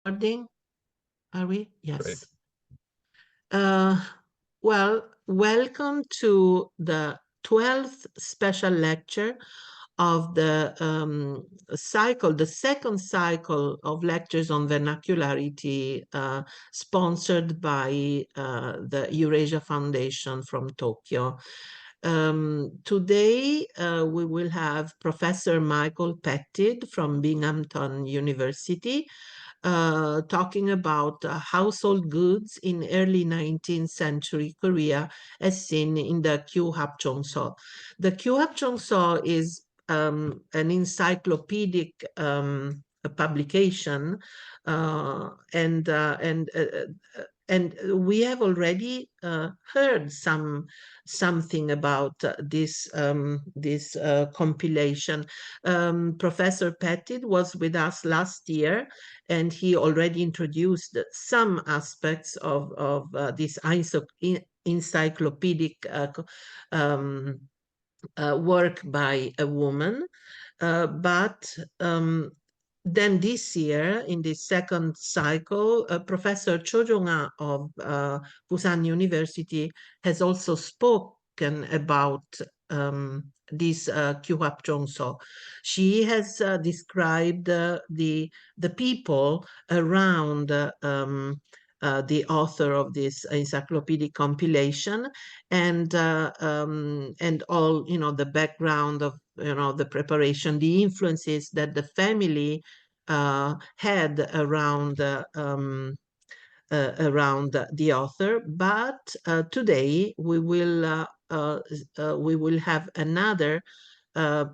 Recording? Are we? Yes. Great. Well, welcome to the 12th special lecture of the second cycle of lectures on vernacularity sponsored by the Eurasia Foundation from Tokyo. Today, we will have Professor Michael Pettid from Binghamton University talking about household goods in early 19th century Korea as seen in the Kyuhap Chongso. The Kyuhap Chongso is an encyclopedic publication and we have already heard something about this compilation. Professor Pettid was with us last year, and he already introduced some aspects of this encyclopedic work by a woman. Then this year, in the second cycle, Professor Cho Jong-ah of Busan University has also spoken about this Kyuhap Chongso. She has described the people around the author of this encyclopedic compilation and all, the background of, the preparation, the influences that the family had around the author. But today we will have another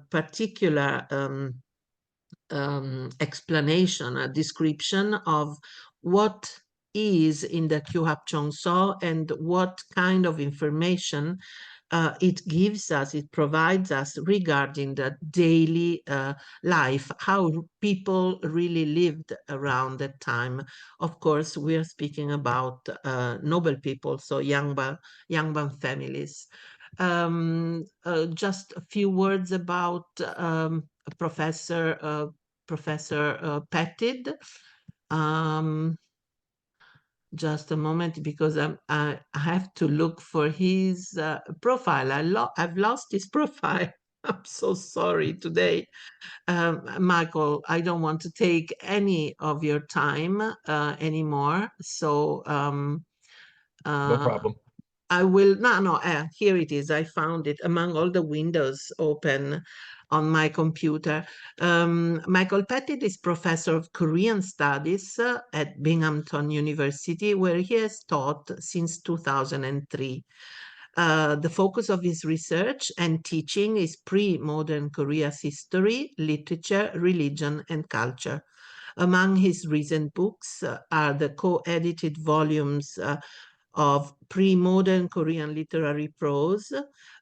particular explanation, a description of what is in the Kyuhap Chongso and what kind of information it gives us, it provides us regarding the daily life, how people really lived around that time. Of course, we are speaking about noble people, so Yangban families. Just a few words about Professor Pettid. Just a moment, because I have to look for his profile. I've lost his profile. I'm so sorry today. Michael, I don't want to take any of your time anymore. So No problem. I will, here it is. I found it among all the windows open on my computer. Michael Pettid is professor of Korean studies at Binghamton University, where he has taught since 2003. The focus of his research and teaching is pre-modern Korea's history, literature, religion, and culture. Among his recent books are the co-edited volumes of pre-modern Korean literary prose,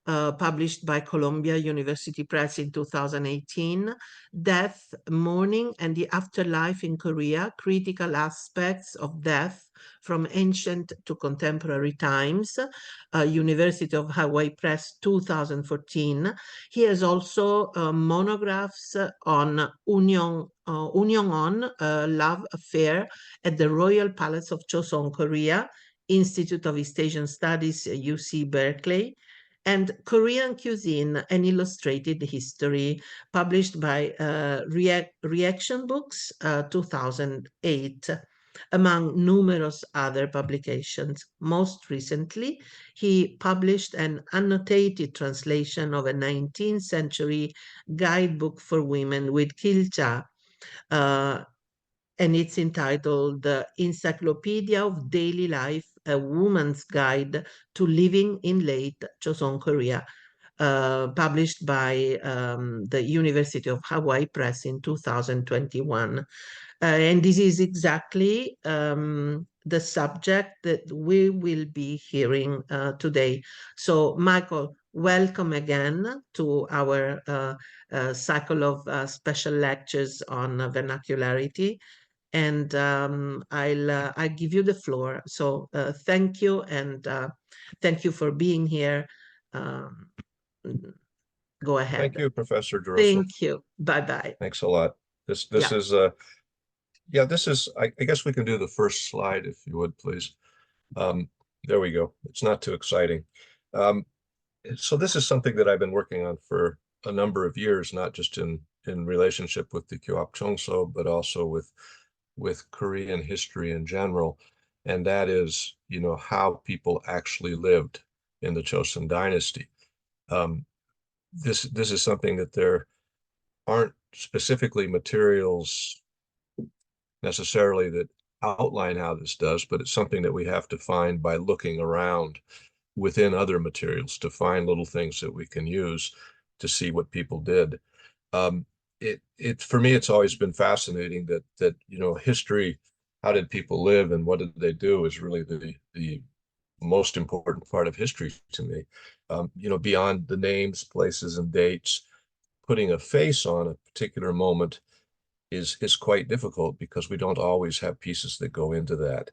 published by Columbia University Press in 2018, Death, Mourning, and the Afterlife in Korea, Critical Aspects of Death from Ancient to Contemporary Times, University of Hawaii Press 2014. He has also monographs on Unyeong-on, Love Affair at the Royal Palace of Choson, Korea, Institute of East Asian Studies, UC Berkeley, and Korean Cuisine, an Illustrated History, published by Reaction Books, 2008, among numerous other publications. Most recently, he published an annotated translation of a 19th century guidebook for women with kilcha, and it's entitled The Encyclopedia of Daily Life, a Woman's Guide to Living in Late Joseon, Korea, published by the University of Hawaii Press in 2021. And this is exactly the subject that we will be hearing today. So, Michael, welcome again to our cycle of special lectures on vernacularity. And I'll give you the floor. So thank you, and thank you for being here. Go ahead. Thank you, Professor DeRosa. Thank you. Bye-bye. Thanks a lot. This Yeah. is Yeah, this is, I guess we can do the first slide if you would, please. Um, there we go. It's not too exciting. Um, so this is something that I've been working on for a number of years, not just in relationship with the Kyuhap Chongso, but also with Korean history in general. And that is, how people actually lived in the Joseon Dynasty. Um, this is something that there aren't specifically materials necessarily that outline how this does, but it's something that we have to find by looking around within other materials to find little things that we can use to see what people did. It for me, it's always been fascinating that history, how did people live and what did they do, is really the most important part of history to me. Beyond the names, places, and dates, putting a face on a particular moment is quite difficult because we don't always have pieces that go into that.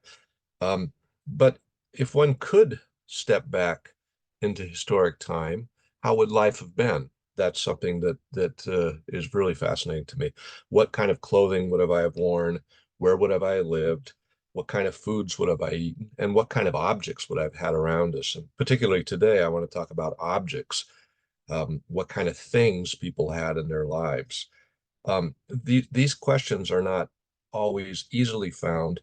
But if one could step back into historic time, how would life have been? That's something that is really fascinating to me. What kind of clothing would have I have worn? Where would have I lived? What kind of foods would have I eaten? And what kind of objects would I have had around us? And particularly today, I want to talk about objects. What kind of things people had in their lives. These questions are not always easily found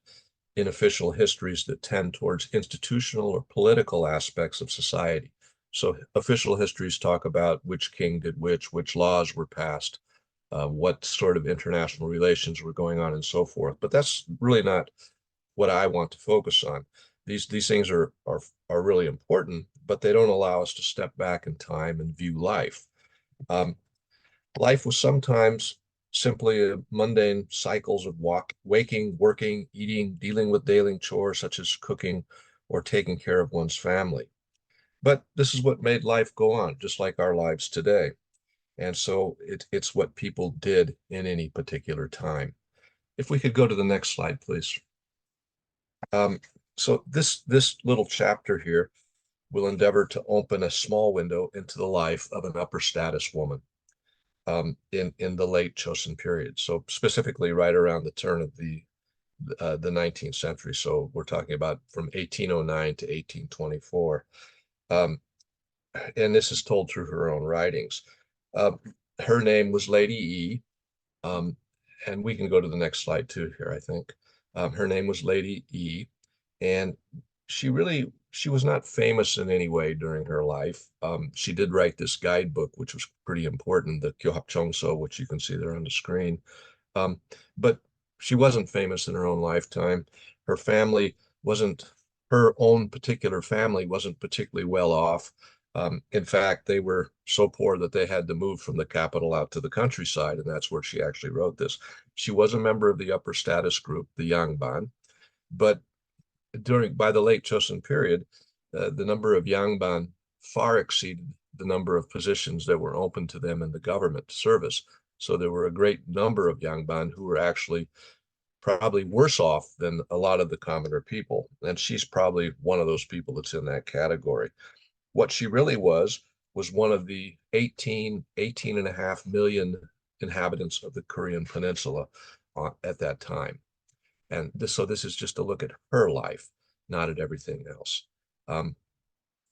in official histories that tend towards institutional or political aspects of society. So official histories talk about which king did which laws were passed, what sort of international relations were going on, and so forth. But that's really not what I want to focus on. These things are really important, but they don't allow us to step back in time and view life. Um, Life was sometimes simply mundane cycles of waking, working, eating, dealing with daily chores such as cooking or taking care of one's family. But this is what made life go on, just like our lives today. And so it's what people did in any particular time. If we could go to the next slide, please. Um, so this little chapter here will endeavor to open a small window into the life of an upper status woman in the late Joseon period. So specifically, right around the turn of the 19th century. So we're talking about from 1809 to 1824, um, and this is told through her own writings. Uh, Her name was Lady E, um, and we can go to the next slide too here, I think. Her name was Lady E, and she was not famous in any way during her life. She did write this guidebook, which was pretty important, the Kyuhap Chongso, which you can see there on the screen. Um, but she wasn't famous in her own lifetime. Her family wasn't, her own particular family wasn't particularly well off. In fact, they were so poor that they had to move from the capital out to the countryside, and that's where she actually wrote this. She was a member of the upper status group, the Yangban, but by the late Joseon period, the number of Yangban far exceeded the number of positions that were open to them in the government service. So there were a great number of Yangban who were actually probably worse off than a lot of the commoner people. And she's probably one of those people that's in that category. What she really was one of the 18 and a half million inhabitants of the Korean Peninsula at that time. And this is just a look at her life, not at everything else. Um,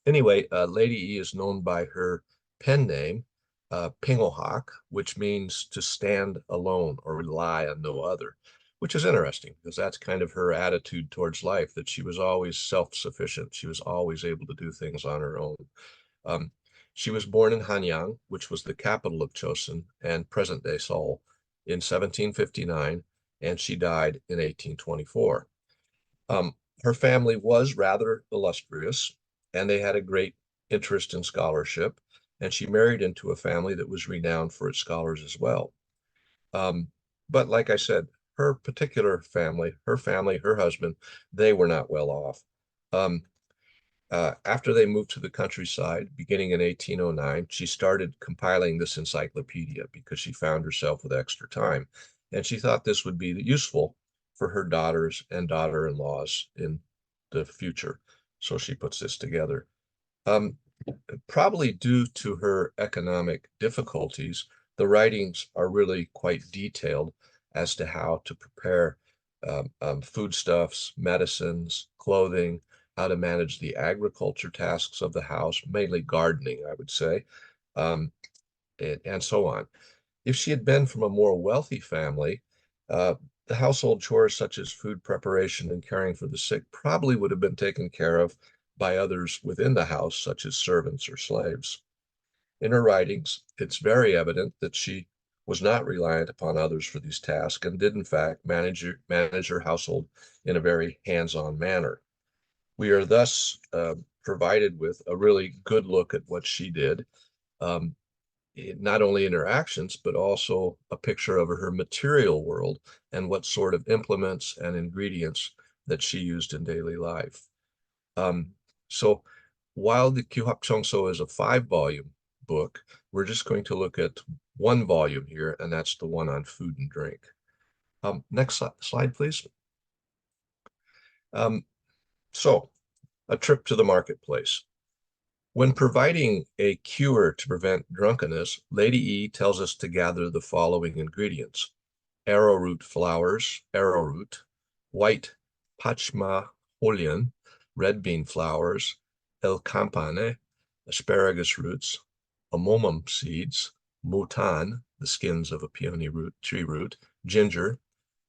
anyway, Lady E is known by her pen name, Pingohak, which means to stand alone or rely on no other, which is interesting because that's kind of her attitude towards life, that she was always self-sufficient. She was always able to do things on her own. Um, she was born in Hanyang, which was the capital of Chosun and present-day Seoul, in 1759, and she died in 1824. Um, Her family was rather illustrious, and they had a great interest in scholarship, and she married into a family that was renowned for its scholars as well. Um, but like I said, her family, her husband, they were not well off. Um, After they moved to the countryside, beginning in 1809, she started compiling this encyclopedia because she found herself with extra time. And she thought this would be useful for her daughters and daughter-in-laws in the future. So she puts this together. Um, Probably due to her economic difficulties, the writings are really quite detailed as to how to prepare foodstuffs, medicines, clothing, how to manage the agriculture tasks of the house, mainly gardening, I would say, um, and so on. If she had been from a more wealthy family, uh, the household chores such as food preparation and caring for the sick probably would have been taken care of by others within the house, such as servants or slaves. In her writings, it's very evident that she was not reliant upon others for these tasks and did, in fact, manage her household in a very hands-on manner. We are thus provided with a really good look at what she did, um, not only in her actions, but also a picture of her material world and what sort of implements and ingredients that she used in daily life. Um, so while the Kyuhap Chongso is a 5 volume book, we're just going to look at one volume here, and that's the one on food and drink. Next slide, please. Um, so a trip to the marketplace. When providing a cure to prevent drunkenness, Lady E tells us to gather the following ingredients: arrowroot flowers, arrowroot, white pachma julian, red bean flowers, el campane, asparagus roots, amomum seeds, mutan, the skins of a peony root, tree root, ginger,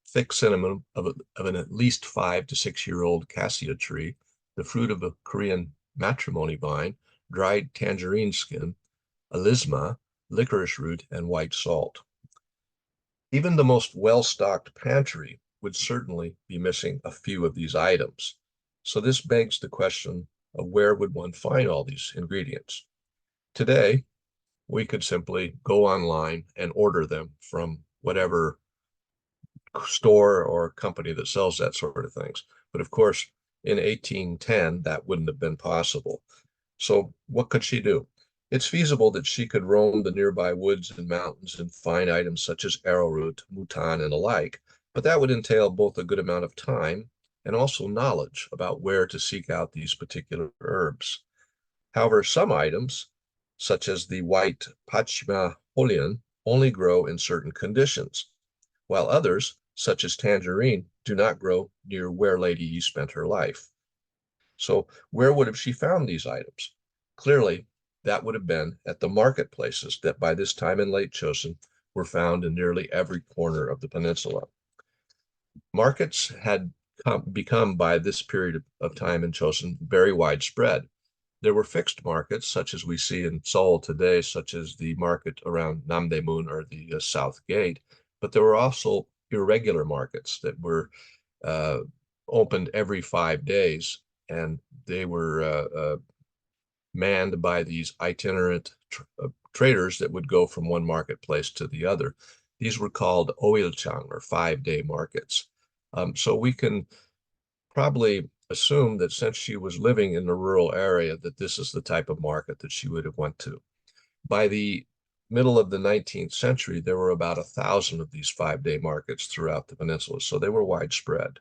thick cinnamon of an at least 5 to 6 year old cassia tree, the fruit of a Korean matrimony vine, dried tangerine skin, alisma, licorice root, and white salt. Even the most well-stocked pantry would certainly be missing a few of these items. So this begs the question of where would one find all these ingredients? Today, we could simply go online and order them from whatever store or company that sells that sort of things. But of course, in 1810, that wouldn't have been possible. So what could she do? It's feasible that she could roam the nearby woods and mountains and find items such as arrowroot, mutan, and the like, but that would entail both a good amount of time and also knowledge about where to seek out these particular herbs. However, some items, such as the white Pachma julian, only grow in certain conditions, while others, such as tangerine, do not grow near where Lady E spent her life. So where would have she found these items? Clearly, that would have been at the marketplaces that by this time in late Chosun were found in nearly every corner of the peninsula. Markets had become by this period of time in Chosun very widespread. There were fixed markets, such as we see in Seoul today, such as the market around Namdaemun or the South Gate, but there were also irregular markets that were uh, opened every 5 days, and they were manned by these itinerant traders that would go from one marketplace to the other. These were called oilchang, or 5 day markets. So we can probably assume that since she was living in the rural area, that this is the type of market that she would have went to. By the middle of the 19th century, there were about 1,000 of these 5 day markets throughout the peninsula, so they were widespread.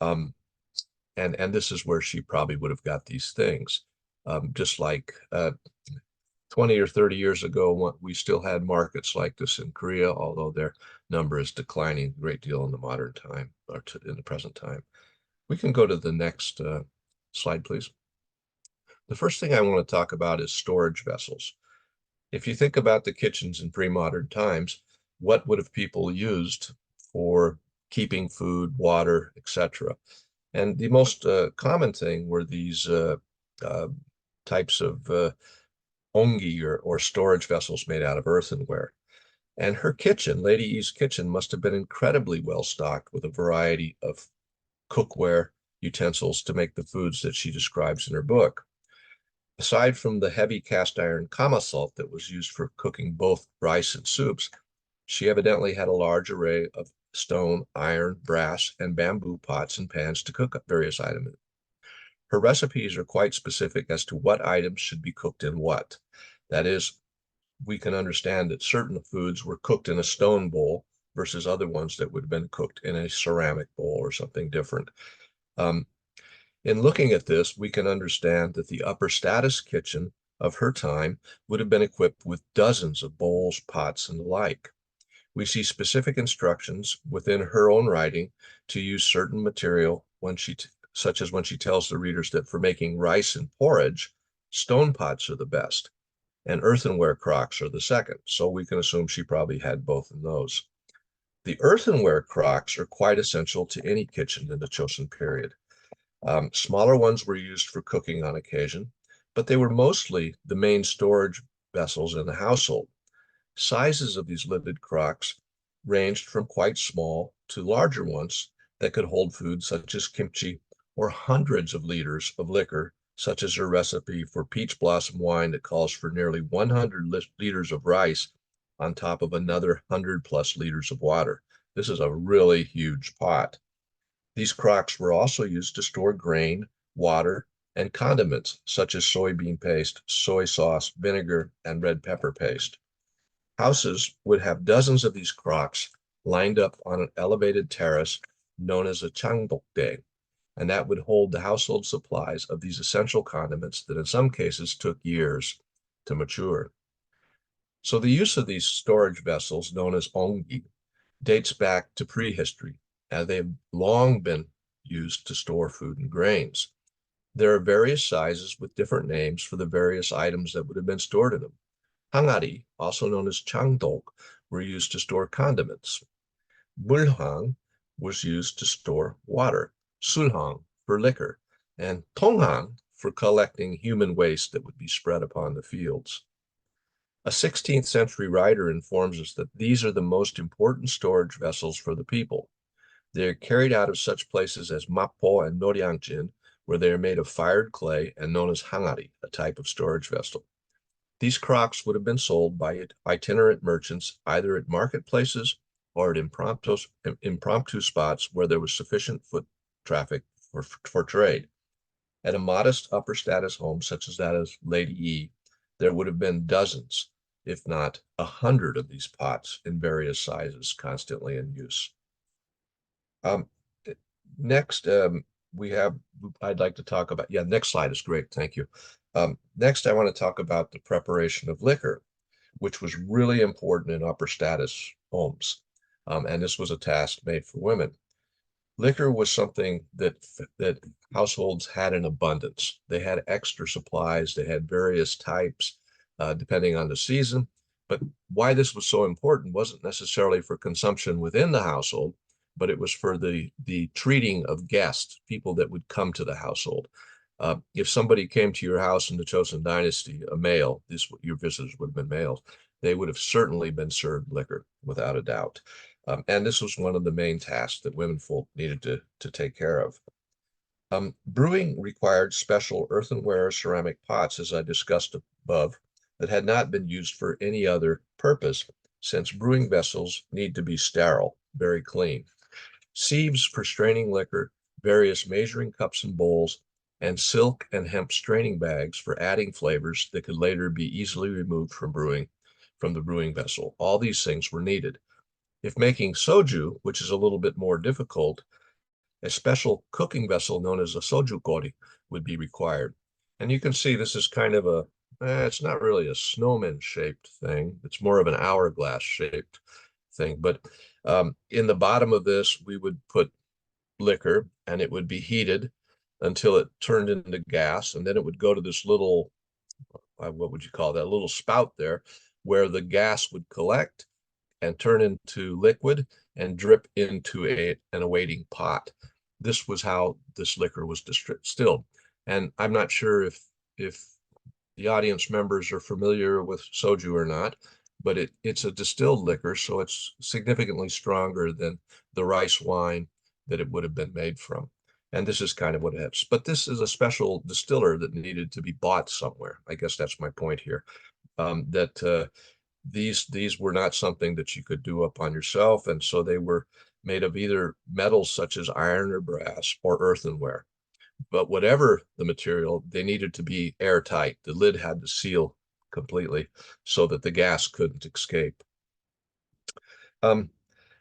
And this is where she probably would have got these things. Just like 20 or 30 years ago, we still had markets like this in Korea, although their number is declining a great deal in the modern time, or in the present time. We can go to the next slide, please. The first thing I want to talk about is storage vessels. If you think about the kitchens in pre-modern times, what would have people used for keeping food, water, etc.? And the most common thing were these uh, types of ongi, or storage vessels made out of earthenware. And her kitchen, Lady E's kitchen, must have been incredibly well stocked with a variety of cookware utensils to make the foods that she describes in her book. Aside from the heavy cast iron kama salt that was used for cooking both rice and soups, she evidently had a large array of stone, iron, brass, and bamboo pots and pans to cook up various items. Her recipes are quite specific as to what items should be cooked in what. That is, we can understand that certain foods were cooked in a stone bowl versus other ones that would have been cooked in a ceramic bowl or something different. In looking at this, we can understand that the upper status kitchen of her time would have been equipped with dozens of bowls, pots, and the like. We see specific instructions within her own writing to use certain material such as when she tells the readers that for making rice and porridge, stone pots are the best and earthenware crocks are the second. So we can assume she probably had both of those. The earthenware crocks are quite essential to any kitchen in the Chosun period. Smaller ones were used for cooking on occasion, but they were mostly the main storage vessels in the household. Sizes of these lidded crocks ranged from quite small to larger ones that could hold food such as kimchi or hundreds of liters of liquor, such as her recipe for peach blossom wine that calls for nearly 100 liters of rice on top of another 100 plus liters of water. This is a really huge pot. These crocks were also used to store grain, water, and condiments such as soybean paste, soy sauce, vinegar, and red pepper paste. Houses would have dozens of these crocks lined up on an elevated terrace known as a changbokdae, and that would hold the household supplies of these essential condiments that in some cases took years to mature. So the use of these storage vessels, known as ongi, dates back to prehistory, as they've long been used to store food and grains. There are various sizes with different names for the various items that would have been stored in them. Hangari, also known as changdok, were used to store condiments. Mulhang was used to store water. Sulhang for liquor, and tonghang for collecting human waste that would be spread upon the fields. A 16th century writer informs us that these are the most important storage vessels for the people. They are carried out of such places as Mappo and Noryangjin, where they are made of fired clay and known as hangari, a type of storage vessel. These crocks would have been sold by itinerant merchants either at marketplaces or at impromptu spots where there was sufficient foot traffic for trade. At a modest upper status home, such as that of Lady E, there would have been dozens, if not 100 of these pots in various sizes constantly in use. Next, I'd like to talk about, next slide is great, thank you. Next, I want to talk about the preparation of liquor, which was really important in upper status homes. And this was a task made for women. Liquor was something that households had in abundance. They had extra supplies. They had various types, depending on the season. But why this was so important wasn't necessarily for consumption within the household, but it was for the treating of guests, people that would come to the household. If somebody came to your house in the Chosun Dynasty, a male, your visitors would have been males, they would have certainly been served liquor, without a doubt. And this was one of the main tasks that womenfolk needed to take care of. Brewing required special earthenware or ceramic pots, as I discussed above, that had not been used for any other purpose, since brewing vessels need to be sterile, very clean. Sieves for straining liquor, various measuring cups and bowls, and silk and hemp straining bags for adding flavors that could later be easily removed from the brewing vessel. All these things were needed. If making soju, which is a little bit more difficult, a special cooking vessel known as a soju kori would be required. And you can see this is kind of it's not really a snowman-shaped thing. It's more of an hourglass-shaped thing. But in the bottom of this, we would put liquor, and it would be heated until it turned into gas. And then it would go to this little, what would you call that, little spout there, where the gas would collect and turn into liquid and drip into an awaiting pot. This was how this liquor was distilled. And I'm not sure if the audience members are familiar with soju or not, but it's a distilled liquor, so it's significantly stronger than the rice wine that it would have been made from. And this is kind of what it is. But this is a special distiller that needed to be bought somewhere. I guess that's my point here. These were not something that you could do up on yourself, and so they were made of either metals such as iron or brass or earthenware. But whatever the material, they needed to be airtight. The lid had to seal completely so that the gas couldn't escape.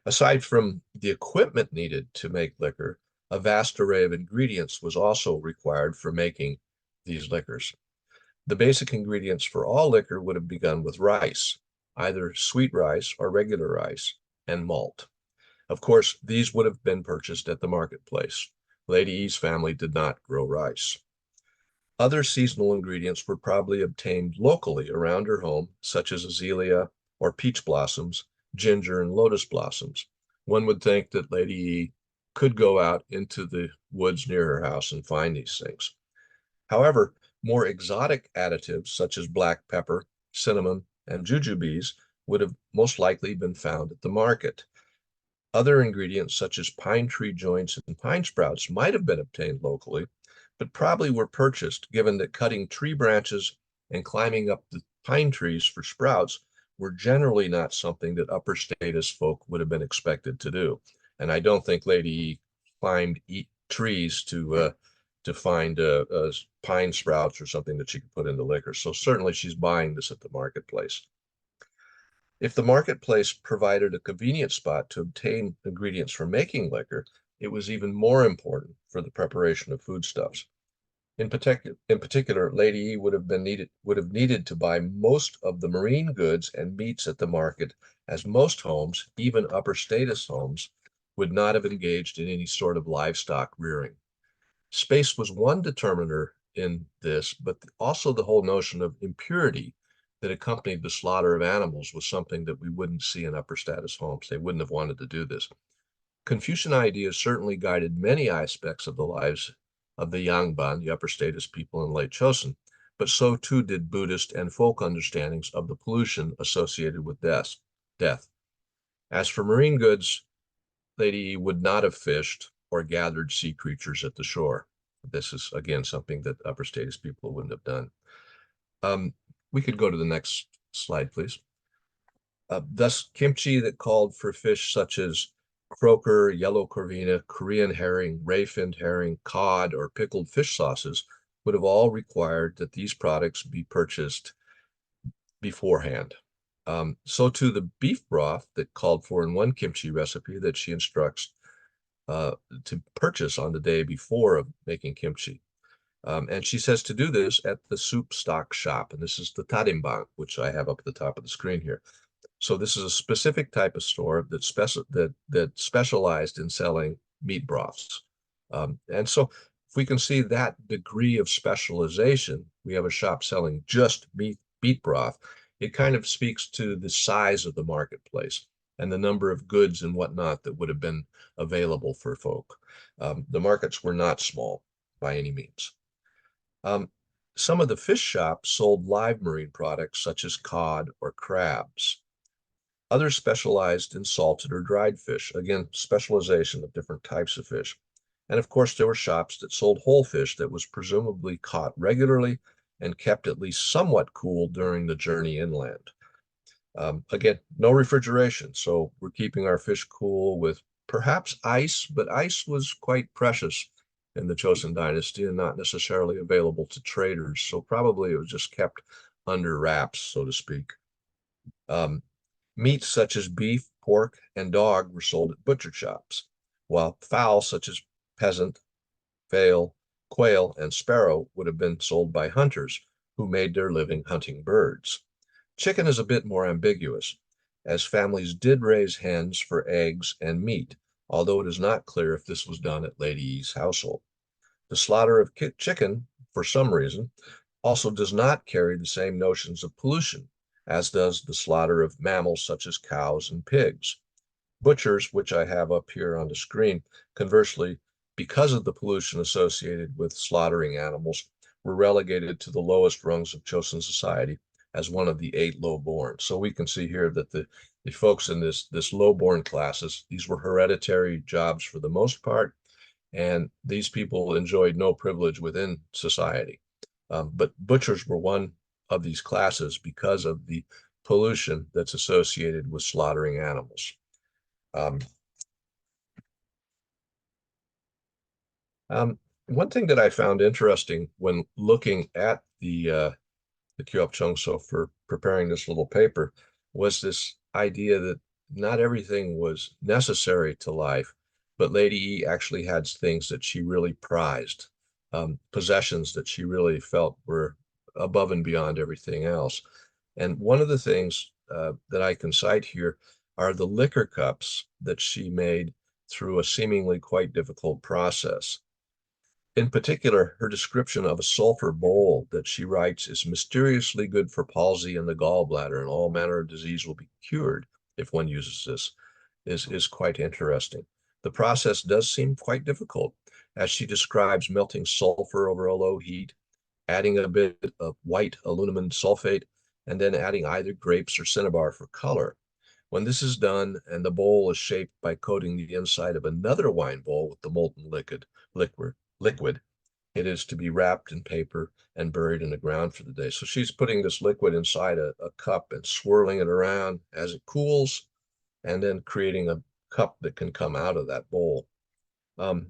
Aside from the equipment needed to make liquor, a vast array of ingredients was also required for making these liquors. The basic ingredients for all liquor would have begun with rice, either sweet rice or regular rice. and malt. Of course, these would have been purchased at the marketplace. Lady E's family did not grow rice. Other seasonal ingredients were probably obtained locally around her home, such as azalea or peach blossoms, ginger, and lotus blossoms. One would think that Lady E could go out into the woods near her house and find these things. However, more exotic additives such as black pepper, cinnamon, and jujubes would have most likely been found at the market. Other ingredients such as pine tree joints and pine sprouts might have been obtained locally, but probably were purchased given that cutting tree branches and climbing up the pine trees for sprouts were generally not something that upper status folk would have been expected to do. And I don't think Lady E climbed trees to find pine sprouts or something that she could put in the liquor. So certainly she's buying this at the marketplace. If the marketplace provided a convenient spot to obtain ingredients for making liquor, it was even more important for the preparation of foodstuffs. In particular, Lady E would have needed to buy most of the marine goods and meats at the market, as most homes, even upper status homes, would not have engaged in any sort of livestock rearing. Space was one determiner in this, but also the whole notion of impurity that accompanied the slaughter of animals was something that we wouldn't see in upper status homes. They wouldn't have wanted to do this. Confucian ideas certainly guided many aspects of the lives of the Yangban, the upper status people in late Chosun, but so too did Buddhist and folk understandings of the pollution associated with death. As for marine goods, Lady E would not have fished or gathered sea creatures at the shore. This is, again, something that upper status people wouldn't have done. We could go to the next slide, please. Thus, kimchi that called for fish such as croaker, yellow corvina, Korean herring, ray-finned herring, cod, or pickled fish sauces would have all required that these products be purchased beforehand. So too the beef broth that called for in one kimchi recipe that she instructs to purchase on the day before of making kimchi. And she says to do this at the soup stock shop. And this is the Tadimban, which I have up at the top of the screen here. So this is a specific type of store that specialized in selling meat broths. And so if we can see that degree of specialization, we have a shop selling just meat broth. It kind of speaks to the size of the marketplace and the number of goods and whatnot that would have been available for folk. The markets were not small by any means. Some of the fish shops sold live marine products such as cod or crabs. Others specialized in salted or dried fish. Again, specialization of different types of fish. And of course, there were shops that sold whole fish that was presumably caught regularly and kept at least somewhat cool during the journey inland. Again, no refrigeration, so we're keeping our fish cool with perhaps ice, but ice was quite precious in the Chosun dynasty and not necessarily available to traders. So probably it was just kept under wraps, so to speak. Meats such as beef, pork, and dog were sold at butcher shops, while fowl such as pheasant, quail, and sparrow would have been sold by hunters who made their living hunting birds. Chicken is a bit more ambiguous, as families did raise hens for eggs and meat, although it is not clear if this was done at Lady E's household. The slaughter of chicken, for some reason, also does not carry the same notions of pollution, as does the slaughter of mammals such as cows and pigs. Butchers, which I have up here on the screen, conversely, because of the pollution associated with slaughtering animals, were relegated to the lowest rungs of Chosun society as one of the 8 low-born. So we can see here that the folks in this low-born classes, these were hereditary jobs for the most part, and these people enjoyed no privilege within society. But butchers were one of these classes because of the pollution that's associated with slaughtering animals. One thing that I found interesting when looking at the Kyuhap Chungso for preparing this little paper was this idea that not everything was necessary to life, but Lady E actually had things that she really prized, possessions that she really felt were above and beyond everything else. And one of the things that I can cite here are the liquor cups that she made through a seemingly quite difficult process. In particular, her description of a sulfur bowl that she writes is mysteriously good for palsy in the gallbladder, and all manner of disease will be cured if one uses this, is quite interesting. The process does seem quite difficult, as she describes melting sulfur over a low heat, adding a bit of white aluminum sulfate, and then adding either grapes or cinnabar for color. When this is done and the bowl is shaped by coating the inside of another wine bowl with the molten liquid, it is to be wrapped in paper and buried in the ground for the day. So she's putting this liquid inside a cup and swirling it around as it cools, and then creating a cup that can come out of that bowl. Um,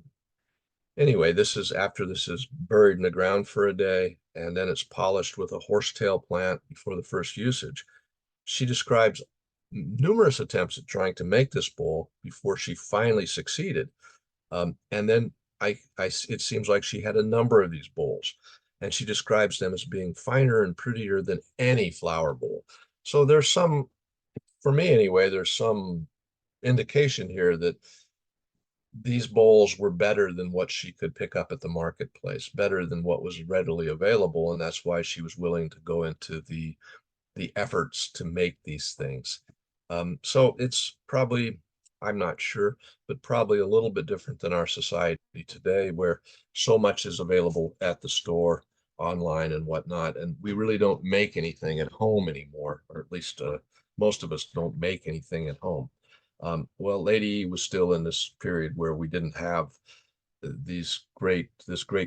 anyway, this is after this is buried in the ground for a day, and then it's polished with a horsetail plant before the first usage. She describes numerous attempts at trying to make this bowl before she finally succeeded. And then it seems like she had a number of these bowls, and she describes them as being finer and prettier than any flower bowl. So there's some, for me anyway, there's some indication here that these bowls were better than what she could pick up at the marketplace, better than what was readily available, and that's why she was willing to go into the efforts to make these things. So it's probably, I'm not sure, but probably a little bit different than our society today, where so much is available at the store, online, and whatnot, and we really don't make anything at home anymore, or at least most of us don't make anything at home. Well, Lady was still in this period where we didn't have this great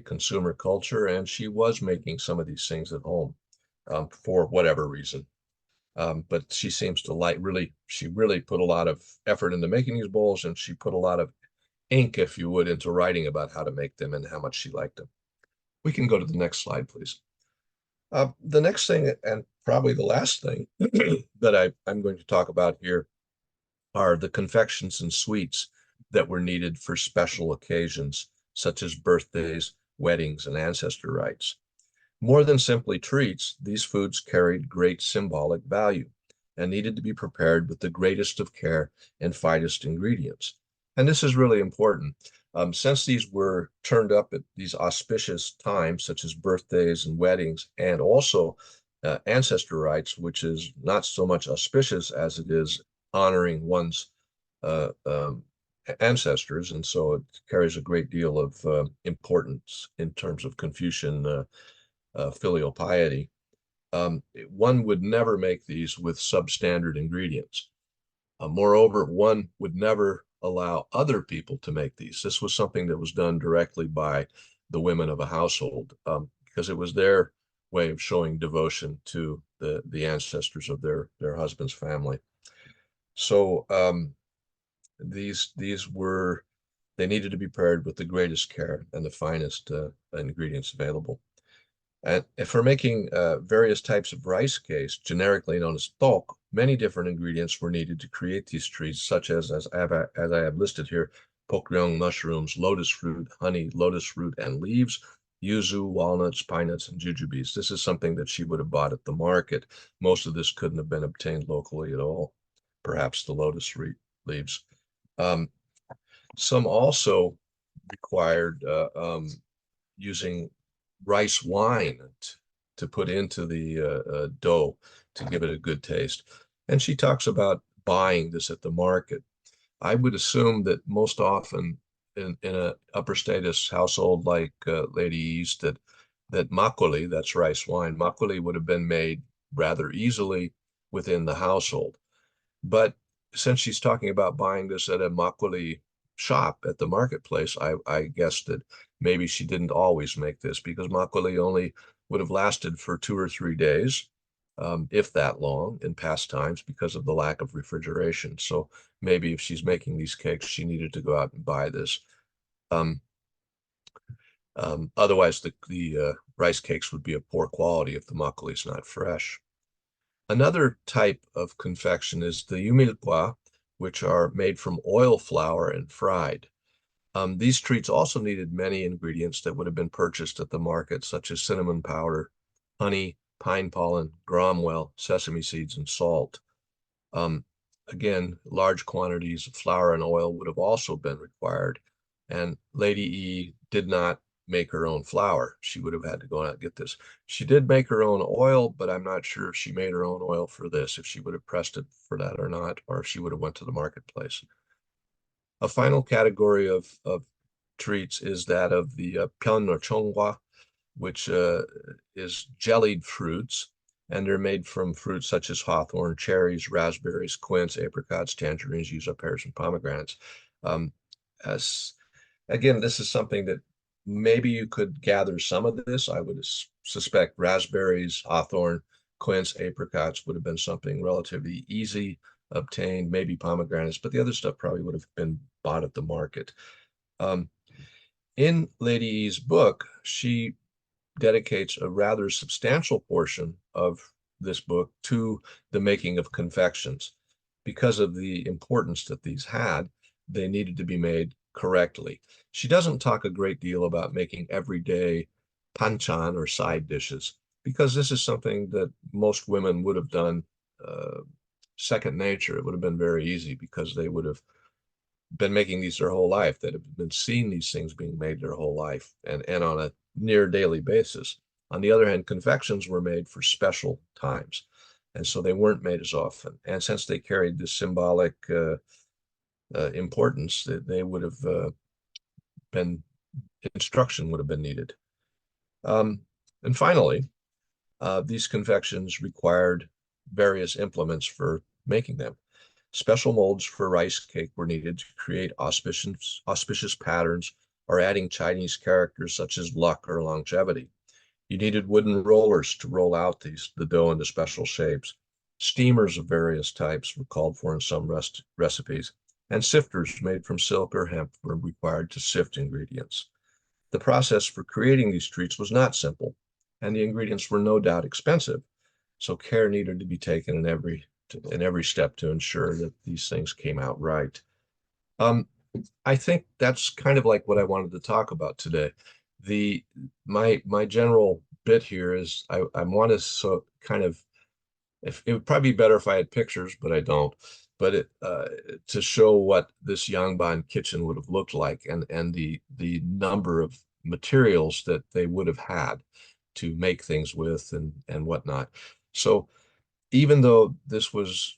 consumer culture, and she was making some of these things at home for whatever reason. But she seems to she really put a lot of effort into making these bowls, and she put a lot of ink, if you would, into writing about how to make them and how much she liked them. We can go to the next slide, please. The next thing, and probably the last thing that I'm going to talk about here, are the confections and sweets that were needed for special occasions, such as birthdays, weddings, and ancestor rites. More than simply treats, these foods carried great symbolic value and needed to be prepared with the greatest of care and finest ingredients. And this is really important. Since these were turned up at these auspicious times, such as birthdays and weddings, and also ancestor rites, which is not so much auspicious as it is honoring one's uh, um, ancestors, and so it carries a great deal of importance in terms of Confucian filial piety. One would never make these with substandard ingredients. Moreover, one would never allow other people to make these. This was something that was done directly by the women of a household, because it was their way of showing devotion to the ancestors of their husband's family. So these were, they needed to be prepared with the greatest care and the finest ingredients available. And for making various types of rice cakes, generically known as tok, many different ingredients were needed to create these treats, such as I have listed here, pokryong mushrooms, lotus fruit, honey, lotus fruit, and leaves, yuzu, walnuts, pine nuts, and jujubes. This is something that she would have bought at the market. Most of this couldn't have been obtained locally at all, perhaps the lotus leaves. Um, some also required using rice wine to put into the dough to give it a good taste. And she talks about buying this at the market. I would assume that most often in a upper status household like Lady East, that makgeolli, that's rice wine, makgeolli would have been made rather easily within the household. But since she's talking about buying this at a makgeolli shop at the marketplace, I guessed that maybe she didn't always make this, because makgeolli only would have lasted for 2 or 3 days, if that long, in past times because of the lack of refrigeration. So maybe if she's making these cakes, she needed to go out and buy this. Um, Otherwise, the rice cakes would be of poor quality if the makgeolli is not fresh. Another type of confection is the yumilkwa, which are made from oil flour and fried. These treats also needed many ingredients that would have been purchased at the market, such as cinnamon powder, honey, pine pollen, gromwell, sesame seeds, and salt. Um, again, large quantities of flour and oil would have also been required. And Lady E did not make her own flour. She would have had to go out and get this. She did make her own oil, but I'm not sure if she made her own oil for this, if she would have pressed it for that or not, or if she would have went to the marketplace. A final category of treats is that of the pyeon or chonghwa, which is jellied fruits, and they're made from fruits such as hawthorn, cherries, raspberries, quince, apricots, tangerines, yuzu, pears, and pomegranates. Um, as Again, this is something that maybe you could gather some of this. I would suspect raspberries, hawthorn, quince, apricots would have been something relatively easy obtained, maybe pomegranates, but the other stuff probably would have been bought at the market. Um, in Lady E's book, she dedicates a rather substantial portion of this book to the making of confections. Because of the importance that these had, they needed to be made correctly. She doesn't talk a great deal about making everyday panchan or side dishes, because this is something that most women would have done uh, second nature. It would have been very easy because they would have been making these their whole life, that have been seeing these things being made their whole life and on a near daily basis. On the other hand, confections were made for special times. And so they weren't made as often. And since they carried this symbolic importance, they would have been, instruction would have been needed. And finally, these confections required various implements for making them. Special molds for rice cake were needed to create auspicious patterns or adding Chinese characters such as luck or longevity. You needed wooden rollers to roll out the dough into special shapes. Steamers of various types were called for in some recipes, and sifters made from silk or hemp were required to sift ingredients. The process for creating these treats was not simple, and the ingredients were no doubt expensive, so care needed to be taken in every step to ensure that these things came out right. Um, I think that's kind of like what I wanted to talk about today. The my general bit here is I want to so kind of, if it would probably be better if I had pictures, but I don't. But to show what this Yangban kitchen would have looked like, and the number of materials that they would have had to make things with and whatnot. So even though this was,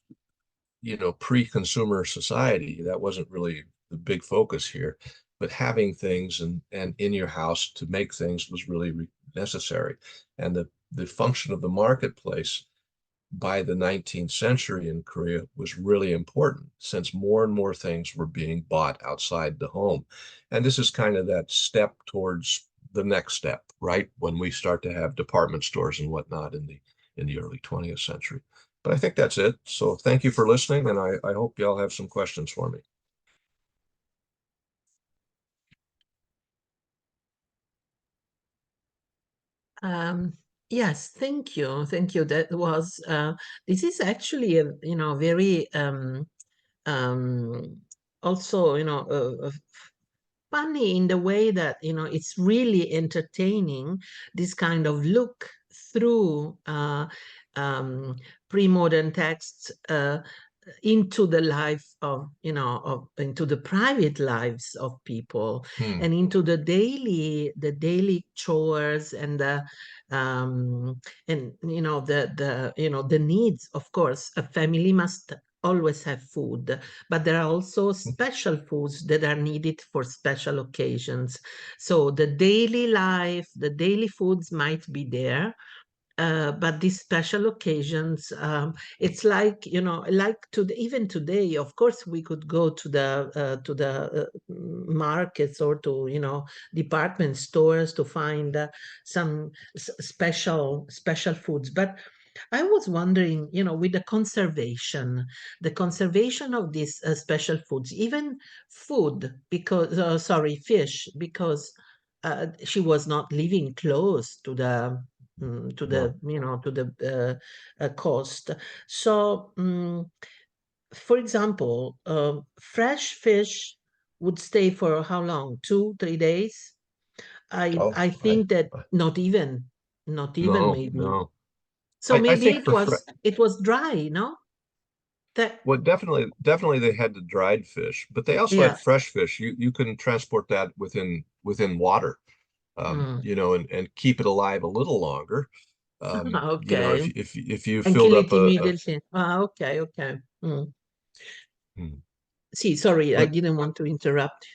pre-consumer society, that wasn't really the big focus here. But having things and in your house to make things was really necessary. And the function of the marketplace by the 19th century in Korea was really important, since more and more things were being bought outside the home. And this is kind of that step towards the next step, right? When we start to have department stores and whatnot in the early 20th century. But I think that's it. So thank you for listening, and I hope y'all have some questions for me. Um, yes, thank you. Thank you. That was, this is actually a, very, um, also, funny in the way that, it's really entertaining, this kind of look through um, pre-modern texts into the life of, into the private lives of people, Hmm. and into the daily chores and the the needs. Of course, a family must always have food, but there are also special foods that are needed for special occasions. So the daily life, the daily foods might be there, but these special occasions, it's like, like even today, of course, we could go to the markets or to, department stores to find some special foods. But I was wondering, with the conservation of these special foods, even food, because, sorry, fish, because she was not living close to No. the coast. So, for example, fresh fish would stay for how long? 2, 3 days? I Oh, I think that not even no, maybe. no. So I maybe think it for was it was dry, no? That, Well, definitely they had the dried fish, but they also yeah. had fresh fish. You can transport that within water, Mm. and keep it alive a little longer. Okay. If you And filled kill up it immediately. Ah, okay, okay. Mm. hmm. See, sorry, I But didn't want to interrupt.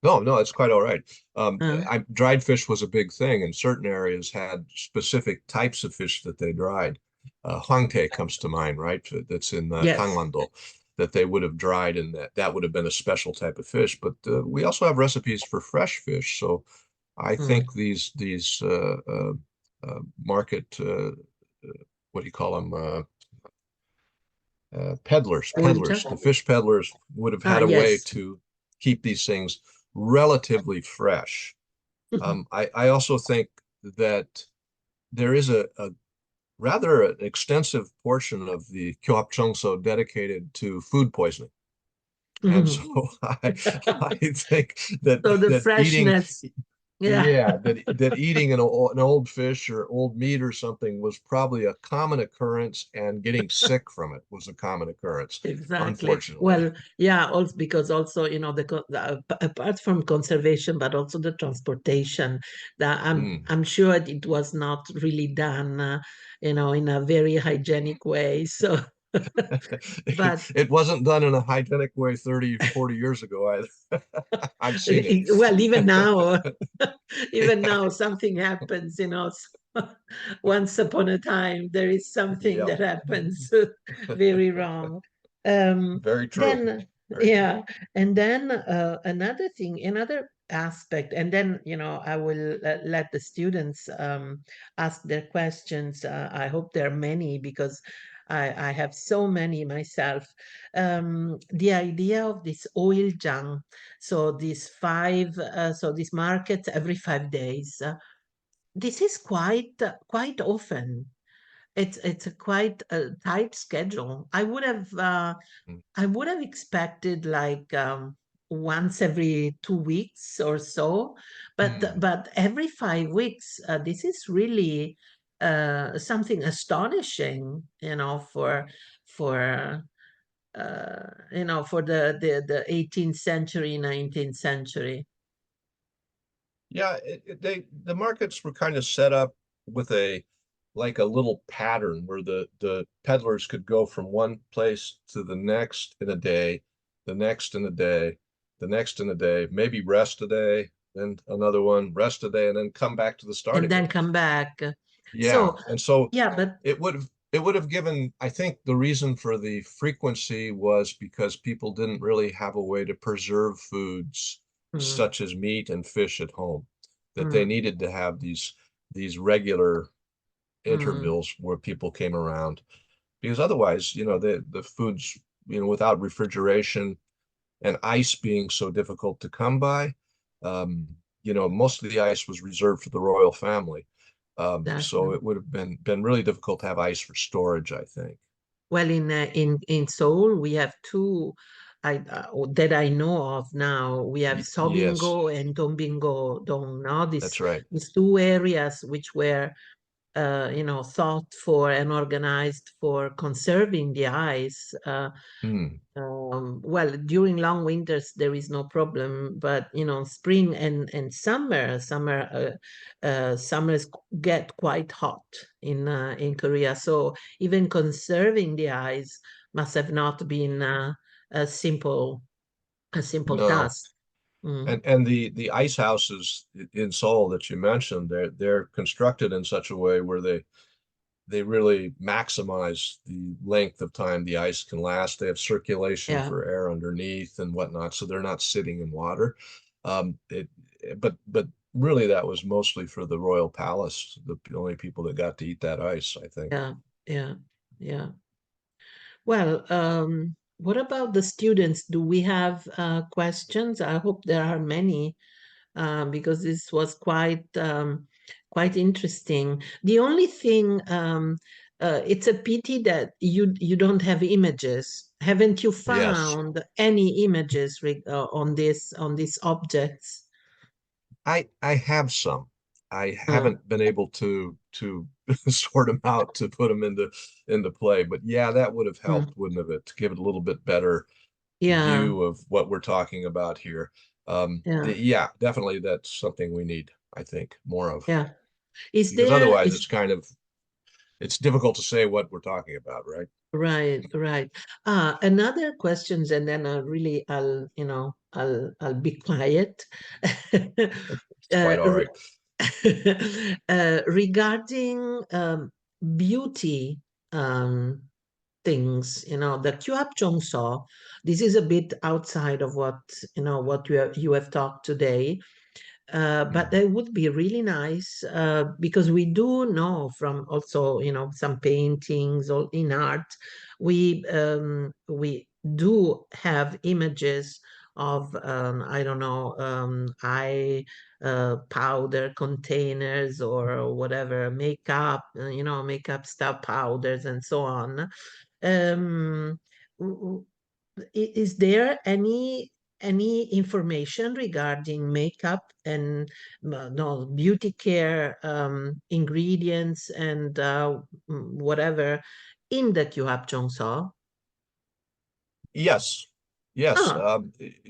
no, it's quite all right. Uh, Dried fish was a big thing, and certain areas had specific types of fish that they dried. Hwangtae comes to mind, right? That's in yes. Gangwon-do, that they would have dried, and that would have been a special type of fish. But we also have recipes for fresh fish, so I Mm. think these market what do you call them? Oil junk? The fish peddlers would have Ah, had a way yes. to keep these things relatively fresh. I also think that there is a rather an extensive portion of the Kyuhap dedicated to food poisoning. And so I think So the that eating freshness, yeah, yeah, that eating an old fish or old meat or something was probably a common occurrence, and getting sick from it was a common occurrence, exactly. unfortunately. Well, yeah, also because also, apart from conservation, but also the transportation, that Mm. I'm sure it was not really done, in a very hygienic way. So, but It wasn't done in a hygienic way 30, 40 years ago either. I've seen it. well, even now, even Yeah, now, something happens, so once upon a time, there is something yeah. that happens very wrong. Very true. Then, Very true. yeah, and then another thing, another aspect, and then, I will let the students ask their questions. I hope there are many because I have so many myself. The idea of this oil junk, so these markets every 5 days. This is quite often. It's a quite tight schedule. Mm. I would have expected like once every 2 weeks or so, Hmm. but every 5 weeks. This is really something astonishing, for for the 18th century, 19th century. Yeah, the markets were kind of set up with a like a little pattern where the peddlers could go from one place to the next in a day, the next in a day, the next in a day, maybe rest a day, then another one, rest a day, and then come back to the And starting then one. come back. Yeah, So, and so yeah, but it would have given, I think the reason for the frequency was because people didn't really have a way to preserve foods mm, such as meat and fish at home, that they mm, needed to have these regular mm, intervals where people came around, because otherwise, the foods, without refrigeration and ice being so difficult to come by, um, most of the ice was reserved for the royal family. So exactly. it would have been really difficult to have ice for storage, I think. Well, in Seoul, we have two that I know of now. We have Yes, Sobingo and Dombingo Dong. Now, that's right. these two areas which were thought for and organized for conserving the ice. Hmm. Well, during long winters there is no problem, but spring and summers get quite hot in Korea. So even conserving the ice must have not been a simple a simple No. task. Mm, And the ice houses in Seoul that you mentioned, they're constructed in such a way where they really maximize the length of time the ice can last. They have circulation yeah. for air underneath and whatnot, so they're not sitting in water. It, but really, that was mostly for the royal palace, the only people that got to eat that ice, I think. Yeah, yeah, yeah. Well, what about the students? Do we have questions? I hope there are many, because this was quite interesting. The only thing, it's a pity that you don't have images. Haven't you Yes, found any images on these objects? I have some. I Uh, haven't been able to sort them out to put them into play. But yeah, that would have Mm. helped, wouldn't it, to give it a little bit better Yeah, view of what we're talking about here. yeah, Yeah, definitely that's something we need, I think, more of, yeah. Is because there otherwise is it's kind of it's difficult to say what we're talking about, right? right, right. Another questions, and then I'll be quiet. It's quite all Re right. regarding beauty um, things, the Kyuhap Chongso, this is a bit outside of what you have talked today. But Mhm. that would be really nice because we do know from also, some paintings or in art, we do have images of I don't know eye powder containers or whatever makeup, makeup stuff, powders and so on. Um, is there any information regarding makeup and no beauty care ingredients and whatever in the Kyuhap Chongso? Yes, yes. Ah, ah,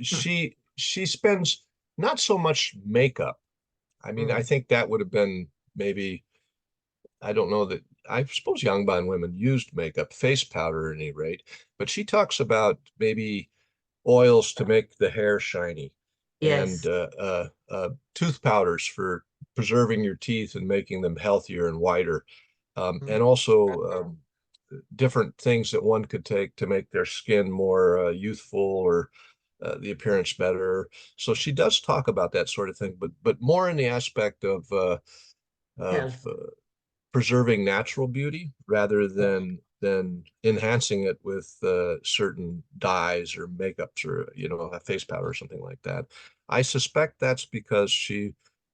She spends not so much makeup. I mean, I mm, think that would have been maybe, I don't know that, I suppose Yangban women used makeup, face powder at any rate, but she talks about maybe oils to make the hair shiny and yes. tooth powders for preserving your teeth and making them healthier and whiter. And Mm, also different things that one could take to make their skin more youthful or the appearance better. So she does talk about that sort of thing, but more in the aspect of health. preserving natural beauty rather Oh, than enhancing it with certain dyes or makeups or a face powder or something like that. I suspect that's because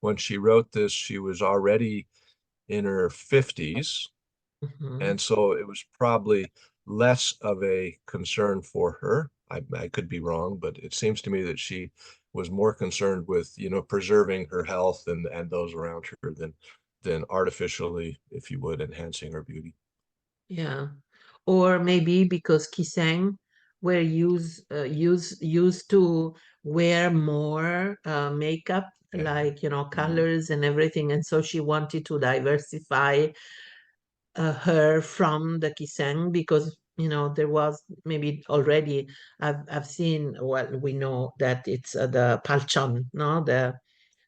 when she wrote this, she was already in her 50s, mhm. and so it was probably less of a concern for her. I could be wrong, but it seems to me that she was more concerned with, preserving her health and those around her than artificially, if you would, enhancing her beauty. Yeah. Or maybe because Kiseng were used to wear more makeup, Yeah. like Mm. colors and everything, and so she wanted to diversify her from the Kiseng because there was maybe already I've seen, well, we know that it's the Palchon, no, the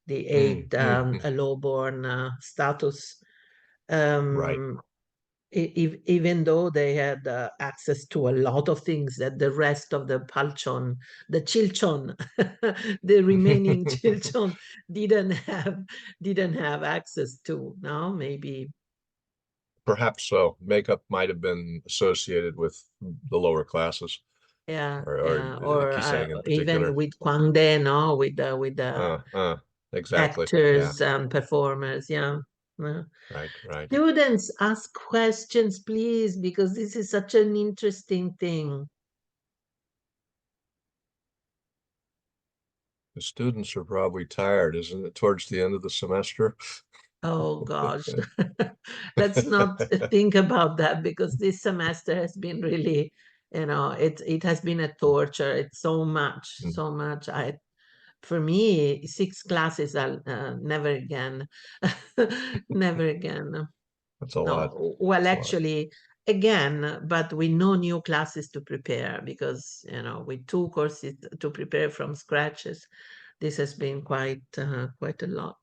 Mm, eight mm, mm. lowborn status. Right. um even though they had access to a lot of things that the rest of the Palchon, the Chilchon, the remaining Chilchon didn't have access to. No, maybe, Perhaps so. Makeup might have been associated with the lower classes, yeah, or yeah, or Kisang in even particular. with Kwangde, no, with the Exactly. Yeah. actors and performers, yeah. Yeah. Right. Right. Students, ask questions, please, because this is such an interesting thing. The students are probably tired, isn't it, towards the end of the semester? Oh gosh, let's not think about that because this semester has been really, it has been a torture. It's so much, Mm, so much. For me, 6 classes are never again, never again. that's a lot. No, well, That's a lot. actually, again, but with no new classes to prepare because, with 2 courses to prepare from scratches, this has been quite a lot.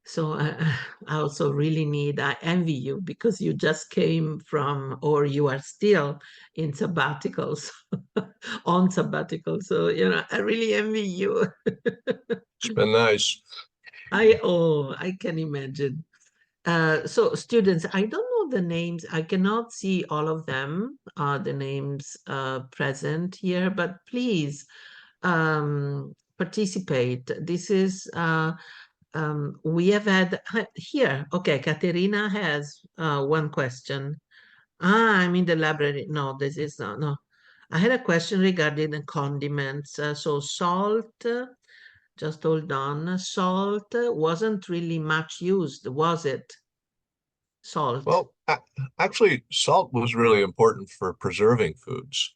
So I also really I envy you because you just came from, or you are still in sabbaticals, on sabbatical. So, I really envy you. It's been nice. I can imagine. So students, I don't know the names. I cannot see all of them, the names present here, but please participate. This is we have had here. Okay, Katerina has one question. I'm in the library. No, this is not. No, I had a question regarding the condiments. So salt. Just hold on. Salt wasn't really much used, was it? Salt. Well, actually, salt was really important for preserving foods.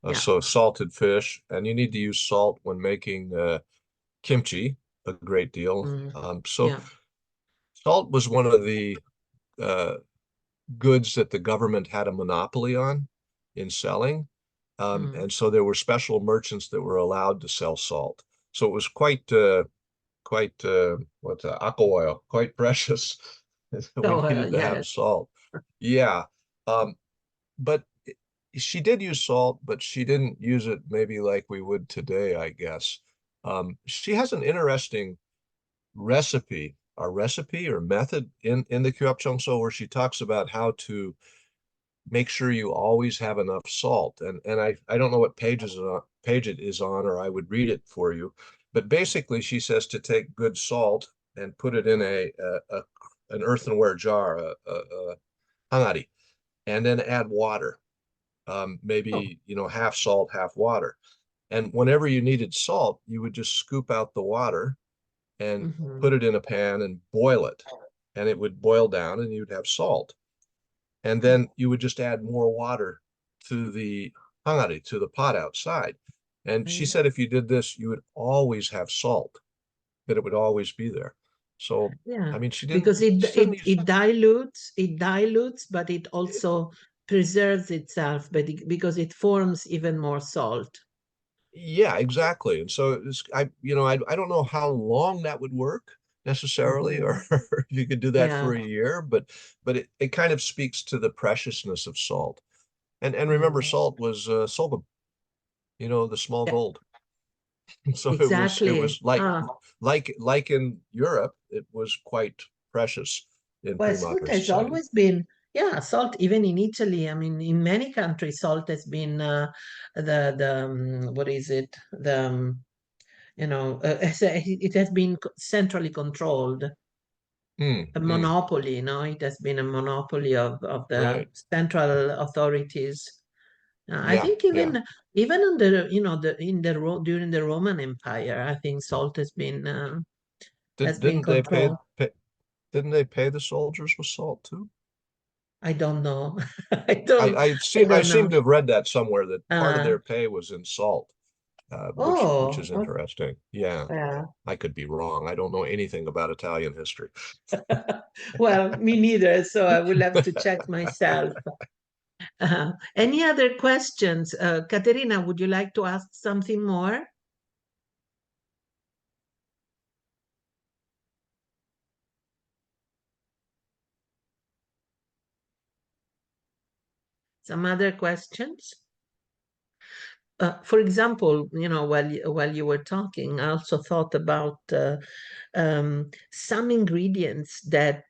Yeah. So salted fish, and you need to use salt when making kimchi a great deal. Mm, So yeah. salt was one of the uh, goods that the government had a monopoly on in selling. Mm, And so there were special merchants that were allowed to sell salt. So it was quite what's aqua oil, quite precious. We so, needed to have yes. salt. Yeah. Um, but she did use salt, but she didn't use it maybe like we would today, I guess. She has an interesting recipe or method in the Kyuhap where she talks about how to make sure you always have enough salt. And I don't know what page it is on, or I would read it for you. But basically, she says to take good salt and put it in an earthenware jar, a hangari, and then add water. Oh. Maybe half salt, half water. And whenever you needed salt, you would just scoop out the water and put Hmm. it in a pan and boil it, and it would boil down, and you'd have salt. And then you would just add more water to the hangari, to the pot outside. And she said if you did this, you would always have salt, that it would always be there. So, Yeah, I mean, she didn't because it she doesn't it use. it dilutes, but it also preserves itself, but because it forms even more salt. Yeah, exactly. And so I don't know how long that would work necessarily, or Hmm. if you could do that Yeah. for a year, but it kind of speaks to the preciousness of salt. And remember, Mm. salt was sorghum, the small Yeah, gold. So it exactly. was like in Europe, it was quite precious in Well, pre-modern salt has society. always been, yeah, salt, even in Italy. I mean, in many countries, salt has been what is it? It has been centrally controlled, Mm, a mm, monopoly, it has been a monopoly of the right. central authorities. I Yeah, think yeah. even under, during the Roman Empire, I think salt has Did, been didn't they pay, controlled. pay didn't they pay the soldiers with salt too? I don't know. I I, don't I I seem I don't seem know. to have read that somewhere that part of Uh, their pay was in salt, which oh, is interesting. Yeah, yeah. I could be wrong. I don't know anything about Italian history. Well, me neither, so I will have to check myself. Any other questions? Caterina, would you like to ask something more? Some other questions? For example, while you were talking, I also thought about some ingredients that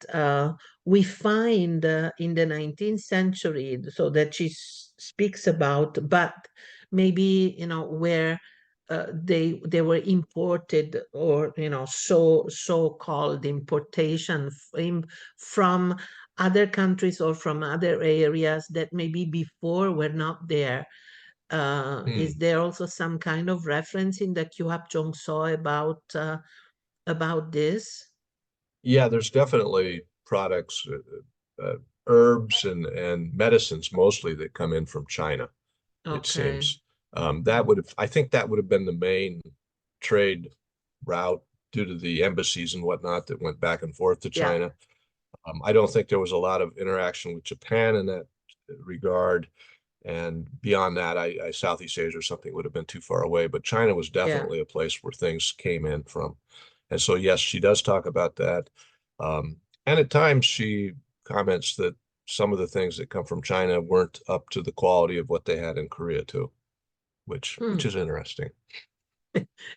we find in the 19th century, so that she speaks about, but maybe where they were imported, or so called importation from other countries or from other areas that maybe before were not there. Is Hmm. there also some kind of reference in the Kyuhap So about this? Yeah, there's definitely products, herbs and medicines mostly that come in from China, it Okay. seems. I think that would have been the main trade route due to the embassies and whatnot that went back and forth to Yeah. China. I don't think there was a lot of interaction with Japan in that regard. And beyond that, Southeast Asia or something would have been too far away. But China was Yeah. definitely a place where things came in from. And so, yes, she does talk about that. Um, and at times she comments that some of the things that come from China weren't up to the quality of what they had in Korea too, which Hmm. is interesting.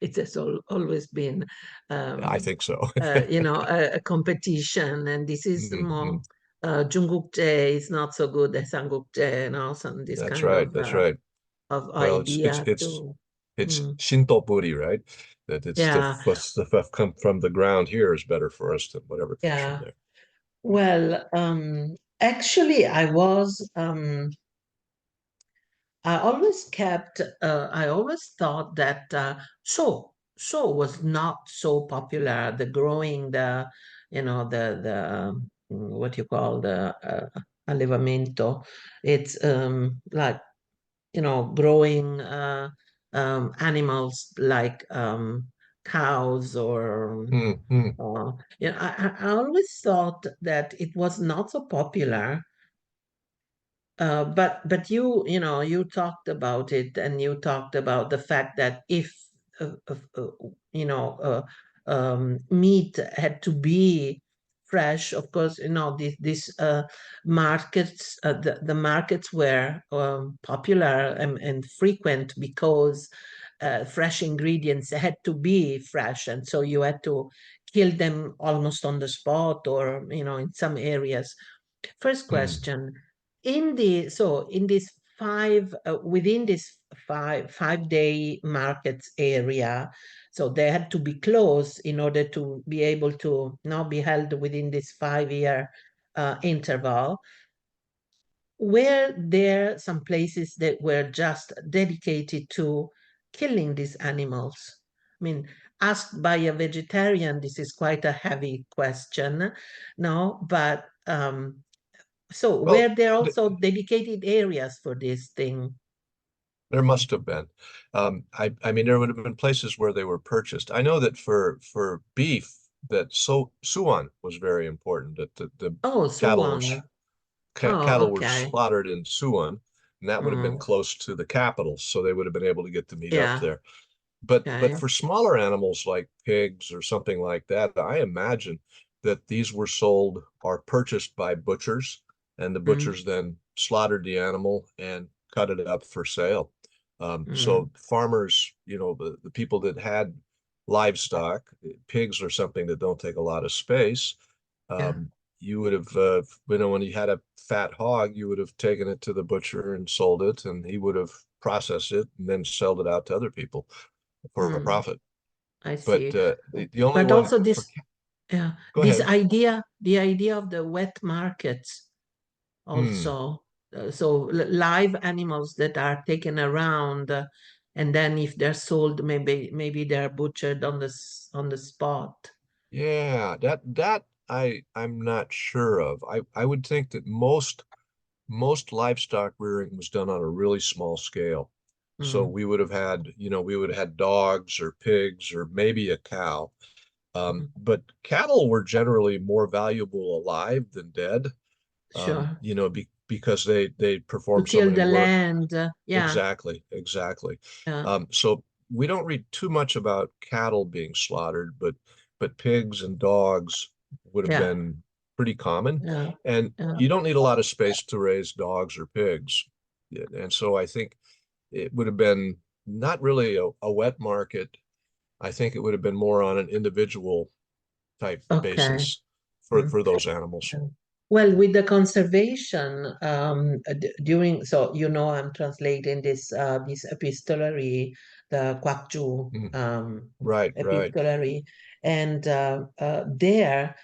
It has always been, I um, think so. a competition, and this is more Mhm. Jungkook is not so good as Samgukjae, some this That's kind right. That's right. of Well, it's it's idea it's too. it's Hmm. Shinto Buri, right? That it's the Yeah. stuff come from the ground here is better for us than whatever comes from Yeah. there. Well, actually, I always thought that so was not so popular. The growing the, you know, the what you call the allevamento. It's like, growing animals like cows or Mm, mm. I always thought that it was not so popular, but you talked about it, and you talked about the fact that if uh, uh, uh, meat had to be fresh, of course, these markets, the markets were popular and frequent because fresh ingredients had to be fresh, and so you had to kill them almost on the spot, or in some areas. First Mm. question, in this within this five-day markets area, so they had to be closed in order to be able to now be held within this 5 year interval. Were there some places that were just dedicated to killing these animals? I mean, asked by a vegetarian, this is quite a heavy question, no? But so Well, were there th also dedicated areas for this thing? there must have been. I mean, there would have been places where they were purchased. I know that for beef, that suan was very important. That the Oh, cattle were Suwon. cattle Oh, were okay. slaughtered in Suan, and that would have been Mm, close to the capital, so they would have been able to get the meat up yeah. there. But Okay. for smaller animals like pigs or something like that, I imagine that these were sold or purchased by butchers, and the Mm, butchers then slaughtered the animal and cut it up for sale. So mm, farmers, the people that had livestock, pigs are something that don't take a lot of space. yeah. Um, you would have, when you had a fat hog, you would have taken it to the butcher and sold it, and he would have processed it and then sold it out to other people for a Mm, profit. I But see. the only But one also for, go this ahead. idea, the idea of the wet markets Hmm. also. So live animals that are taken around, and then if they're sold, maybe they're butchered on the spot. Yeah, that I'm not sure of. I would think that most livestock rearing was done on a really small scale. So Mm, we would have had, we would have had dogs or pigs or maybe a cow. mm, But cattle were generally more valuable alive than dead. sure. Because they To perform so till many the work. land. Yeah. Exactly, exactly. Yeah. So we don't read too much about cattle being slaughtered, but pigs and dogs would have Yeah. been pretty common. Yeah. And Yeah. you don't need a lot of space to raise dogs or pigs. Yeah, and so I think it would have been not really a wet market. I think it would have been more on an individual type Okay. basis for Mm. for those animals. Well, with the conservation, during, so I'm translating this epistolary, the Kwakju Mm, right, right. epistolary, and there,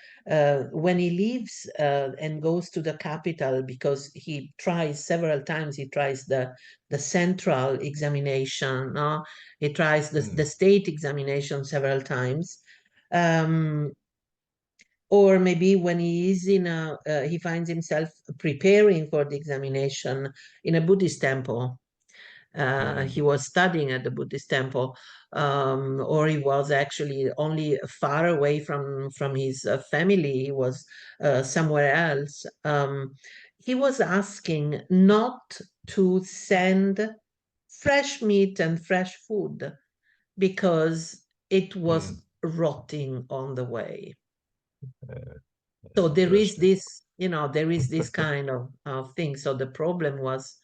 when he leaves and goes to the capital, because he tries several times, he tries the central examination, no? He tries the Mm, state examination several times. Um, or maybe when he is he finds himself preparing for the examination in a Buddhist temple. He mm, was studying at the Buddhist temple, or he was actually only far away from his family. He was somewhere else. He was asking not to send fresh meat and fresh food because it mm. was rotting on the way. Uh, So there is Interesting. this kind of thing. So the problem was,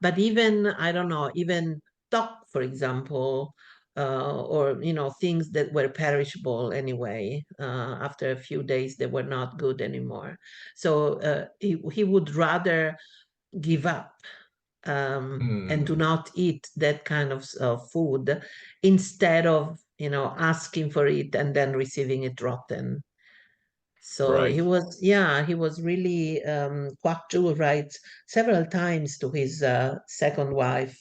but even, I don't know, even duck, for example, or things that were perishable anyway, after a few days they were not good anymore. So he would rather give up, and do Hmm. not eat that kind of food, instead of asking for it and then receiving it rotten. So Right. he was really, Kwak Ju writes several times to his second wife,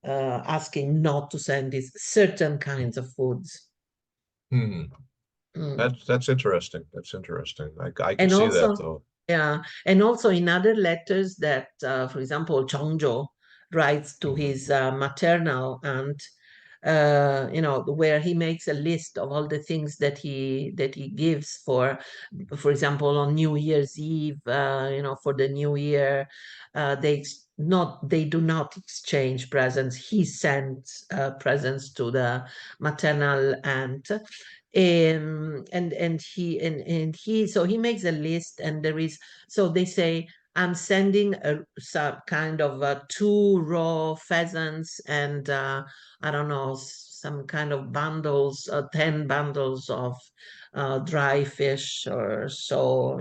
asking not to send these certain kinds of foods. Hmm. Mm. That's interesting. That's interesting. I can And see that also, though. yeah, and also in other letters that, for example, Chongjo writes to Mhm. his maternal aunt, where he makes a list of all the things that he gives for example, on New Year's Eve, for the New Year, they do not exchange presents. He sends presents to the maternal aunt, and he so he makes a list, and there is, so they say, I'm sending some kind of two raw pheasants and I don't know, some kind of bundles, 10 bundles of dry fish or so,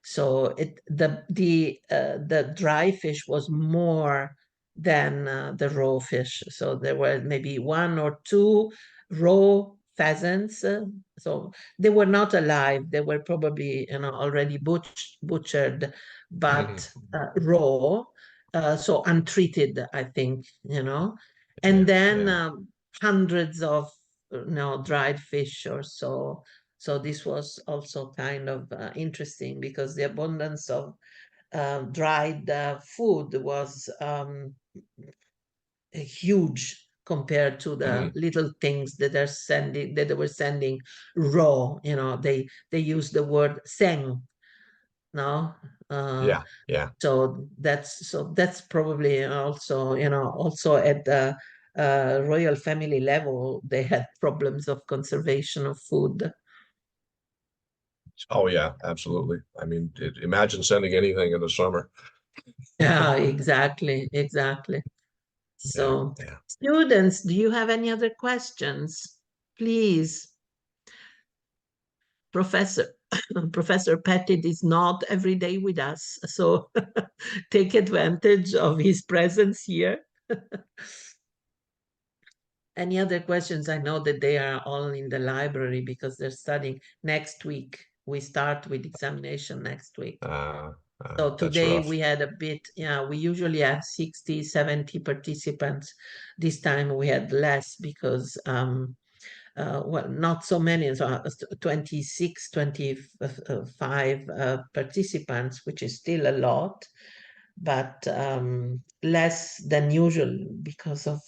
so the dry fish was more than the raw fish, so there were maybe one or two raw pheasants. So they were not alive. They were probably, already butchered, but Mhm. raw, so untreated, I think, and Yeah, then yeah. hundreds of, dried fish or so. So this was also kind of interesting because the abundance of dried food was huge compared to the Mhm. little things that they were sending raw. They use the word seng, no. uh, Yeah, yeah. so that's probably also at the royal family level they had problems of conservation of food. Oh yeah, absolutely. I mean, imagine sending anything in the summer. Yeah, exactly. Yeah, So, yeah. students, do you have any other questions? Please. Professor Professor Pettid is not every day with us, so take advantage of his presence here. Any other questions? I know that they are all in the library because they're studying. Next week, we start with examination next week. Uh, So that's today rough. we had a bit, yeah, we usually have 60, 70 participants. This time we had less because well, not so many, so 26, 25 participants, which is still a lot, but less than usual because of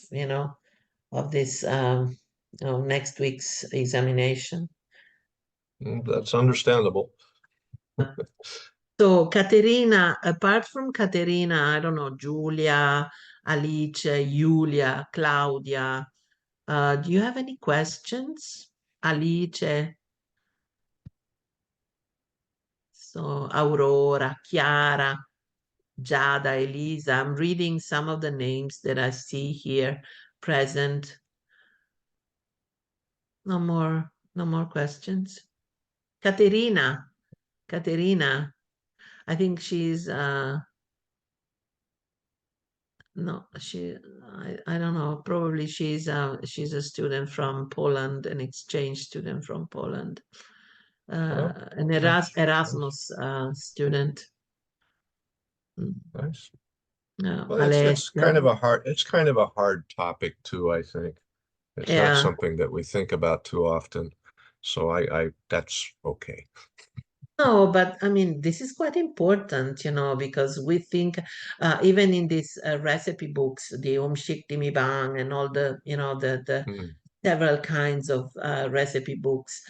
this next week's examination. That's understandable. So Caterina, apart from Caterina, I don't know, Giulia, Alice, Julia, Claudia, do you have any questions? Alice, so Aurora, Chiara, Giada, Elisa. I'm reading some of the names that I see here present. No more questions. Caterina. I think she's no, I don't know. Probably she's a student from Poland, an exchange student from Poland, Oh, an nice, nice, Erasmus student. nice. No, Well, it's Alessia. kind of a hard topic too, I think. It's not Yeah. something that we think about too often. So I that's okay. No, but I mean, this is quite important, because we think, even in these recipe books, the Umshik Dimibang and all the Hmm. several kinds of recipe books,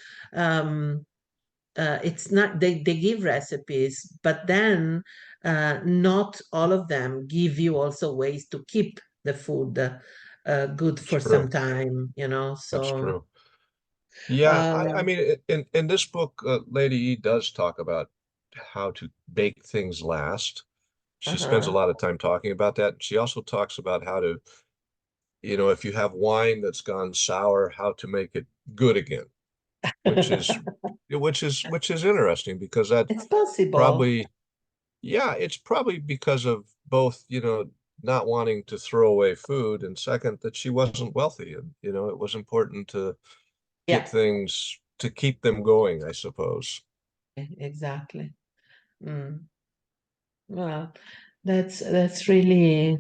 it's not, they give recipes, but then not all of them give you also ways to keep the food good It's for some true. time, That's so. true. Yeah, I Um, mean, in this book, Lady E does talk about how to bake things last. She spends a uh-huh. lot of time talking about that. She also talks about how to, if you have wine that's gone sour, how to make it good again, which is which is interesting because that It's possible. probably, yeah, it's probably because of both, not wanting to throw away food, and second, that she wasn't wealthy, and it was important to get Yeah, things to keep them going, I suppose. exactly. Mm. Well, that's really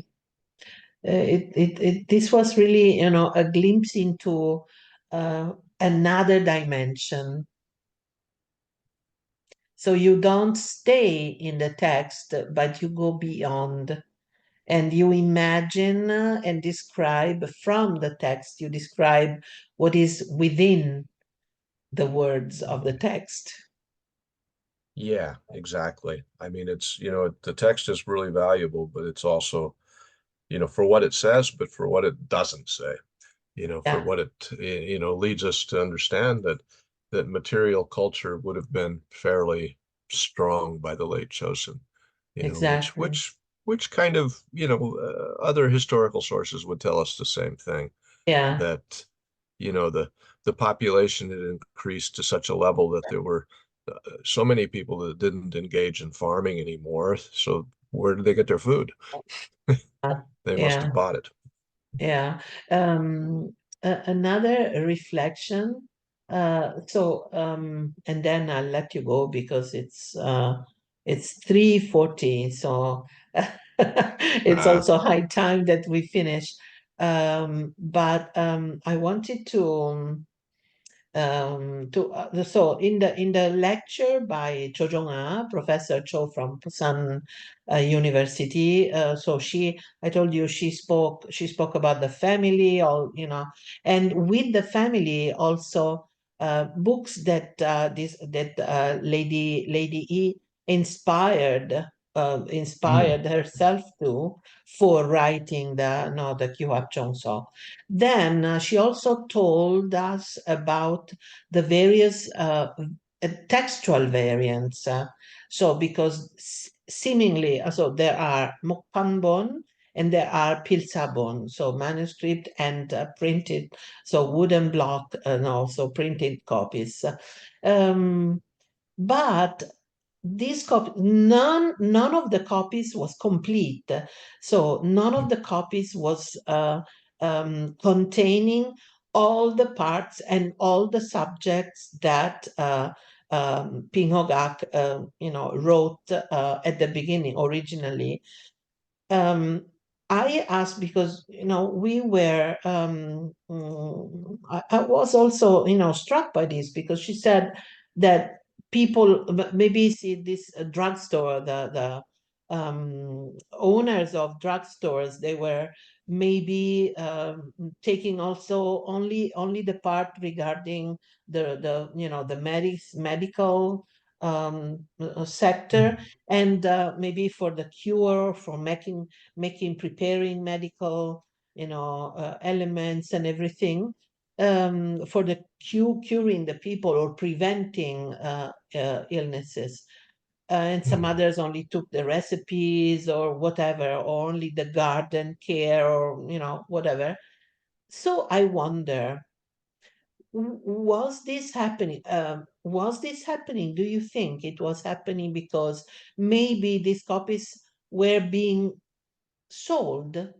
this was really, a glimpse into another dimension. So you don't stay in the text, but you go beyond and you imagine and describe from the text, you describe what is within the words of the text. Yeah, exactly. I mean, the text is really valuable, but it's also, for what it says, but for what it doesn't say, for Yeah, what it, leads us to understand that material culture would have been fairly strong by the late Chosun, which exactly. which kind of, other historical sources would tell us the same thing, Yeah, that, the population had increased to such a level that there were so many people that didn't engage in farming anymore. So where did they get their food? They must have yeah. bought it. Yeah. Another reflection. And then I'll let you go because it's 3:40, so it's Ah, also high time that we finish. But I wanted so in the lecture by Cho Jong-ah, Professor Cho from Pusan University, so I told you she spoke about the family, all and with the family also books that this that Lady E inspired mm, inspired herself to for writing the Kyuhap Chongso. Then she also told us about the various textual variants. So because seemingly, so there are mukpanbon and there are pilsabon, so manuscript and printed, so wooden block and also printed copies. Um, but none of the copies was complete. So none of the copies was containing all the parts and all the subjects that Pinhogak, wrote at the beginning originally. um, I asked because we were I was also struck by this because she said that people maybe see this drugstore, the owners of drugstores, they were maybe taking also only the part regarding the medical sector, mm, and maybe for the cure, for preparing medical elements and everything, for the curing the people or preventing illnesses. And some mm. others only took the recipes or whatever, or only the garden care, or whatever. So I wonder, was this happening? Was this happening? Do you think it was happening because maybe these copies were being sold,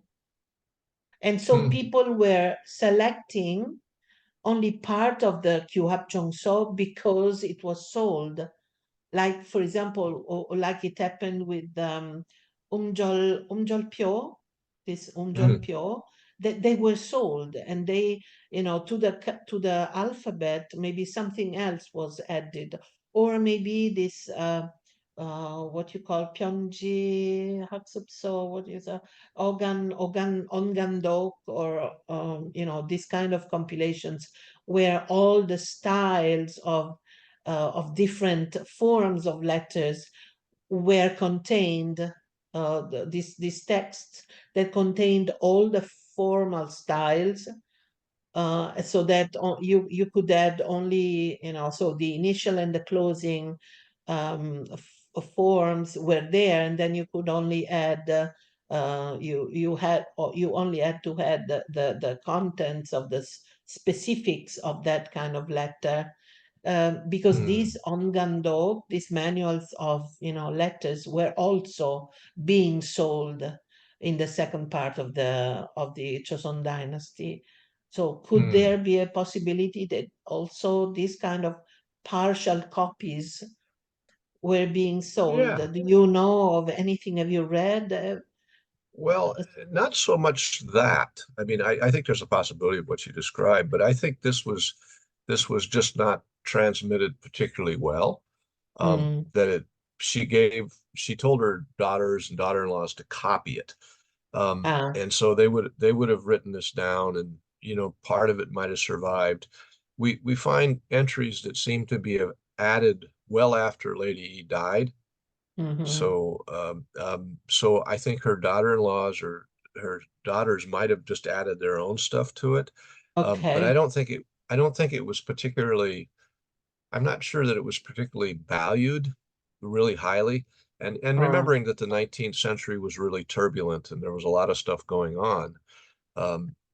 and so Hmm. people were selecting only part of the Kyuhap Chongso because it was sold? Like, for example, or like it happened with Umjol Pyo, this Umjol Mm, Pyo, that they were sold, and they, to the alphabet, maybe something else was added, or maybe this what you call Pyonji Haksupso, what is Ongandok, or this kind of compilations where all the styles of different forms of letters were contained, these texts that contained all the formal styles, so that you could add only, so the initial and the closing forms were there, and then you could only add, you only had to add the contents of the specifics of that kind of letter, because these mm. ongando, these manuals of letters, were also being sold in the second part of the Choson dynasty. So could Hmm. there be a possibility that also these kind of partial copies were being sold? Yeah. Do you know of anything? Have you read? Well, not so much that. I mean, I think there's a possibility of what you described, but I think this was this was just not transmitted particularly well. Mm. That it she told her daughters and daughter-in-laws to copy it. Ah, And so they would have written this down, and part of it might have survived. We find entries that seem to be added well after Lady E died. mhm. So I think her daughter-in-laws or her daughters might have just added their own stuff to it. But Okay. I don't think it was particularly, I'm not sure that it was particularly valued really highly. And Uh, remembering that the 19th century was really turbulent and there was a lot of stuff going on,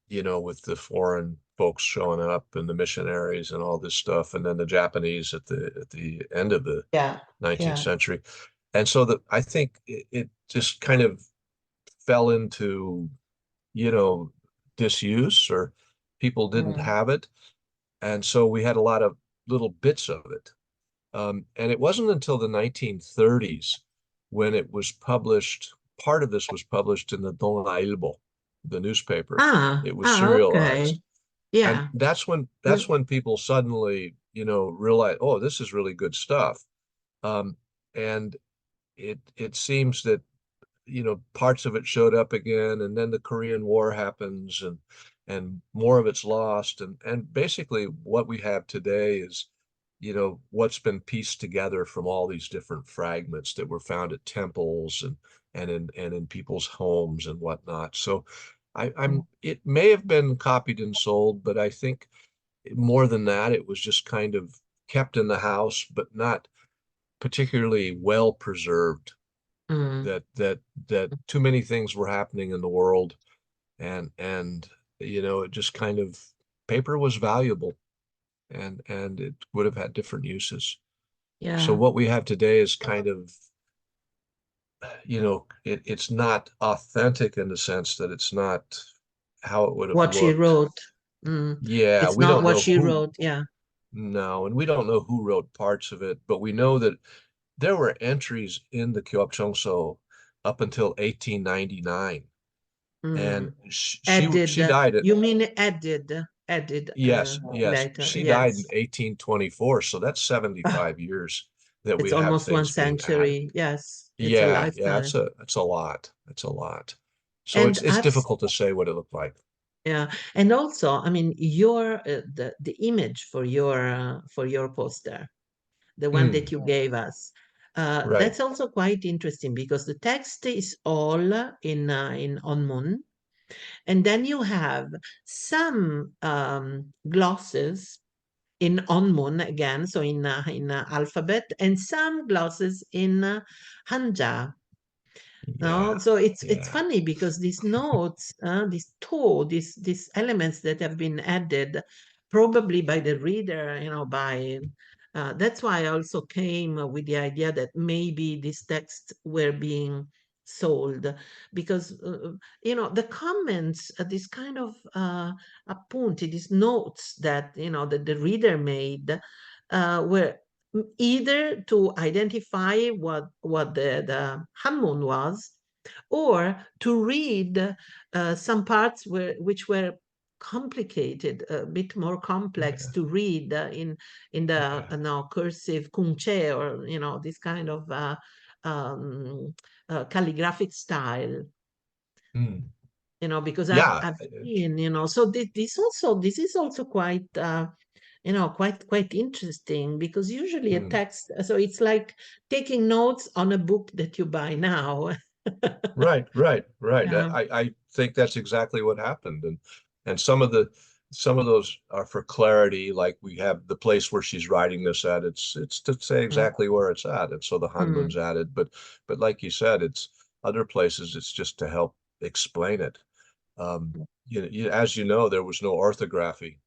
with the foreign folks showing up and the missionaries and all this stuff, and then the Japanese at the end of the yeah. 19th Yeah. century. And so that I think it just kind of fell into, you know, disuse, or people didn't Mm. have it. And so we had a lot of little bits of it. And it wasn't until the 1930s when it was published, part of this was published in the Don Ilbo, the newspaper. It was Okay. serialized. And Yeah. that's when people suddenly, realize, oh, this is really good stuff. Um, and it seems that parts of it showed up again, and then the Korean War happens, and more of it's lost, and basically what we have today is what's been pieced together from all these different fragments that were found at temples and in people's homes and whatnot. So Mm. it may have been copied and sold, but I think more than that, it was just kind of kept in the house, but not particularly well preserved. Mm. That too many things were happening in the world, and it just kind of, paper was valuable, and it would have had different uses. So Yeah. what we have today is kind of, it's not authentic in the sense that it's not how it would have What she looked. wrote. Mm. Yeah, It's we not don't what know she who. wrote. Yeah. No, and we don't know who wrote parts of it, but we know that there were entries in the Kyuhap up until 1899, and Mm. she Added. died at, You mean added yes, later. she died in Yes. 1824, so that's Ah, 75 years that it's we have almost one things being added. century. Yes. It's a Yeah, lifetime. it's a lot. It's a lot. So And it's difficult to say what it looked like. yeah, and also, I mean, your the image for your poster, the one that Hmm, you gave us, right. that's also quite interesting because the text is all in Onmun, and then you have some glosses in Onmun again, so in alphabet, and some glosses in Hanja. No, Yeah, so it's yeah. funny because these notes, these elements that have been added, probably by the reader, by that's why I also came with the idea that maybe these texts were being sold because the comments, this kind of appunti, these notes that that the reader made were either to identify what the Hanmun was, or to read some parts which were complicated, a bit more complex Yeah, to read in the yeah. cursive kunche, or this kind of um, calligraphic style. Hmm. Because Yeah. I've seen, so this is also quite quite interesting, because usually a Hmm. text, so it's like taking notes on a book that you buy now. Right, right, right. Yeah. I think that's exactly what happened. And some of those are for clarity, like we have the place where she's writing this at, it's to say Mm, exactly where it's at. And so the mm, Hanmun's added, but like you said, it's other places it's just to help explain it. As you know, there was no orthography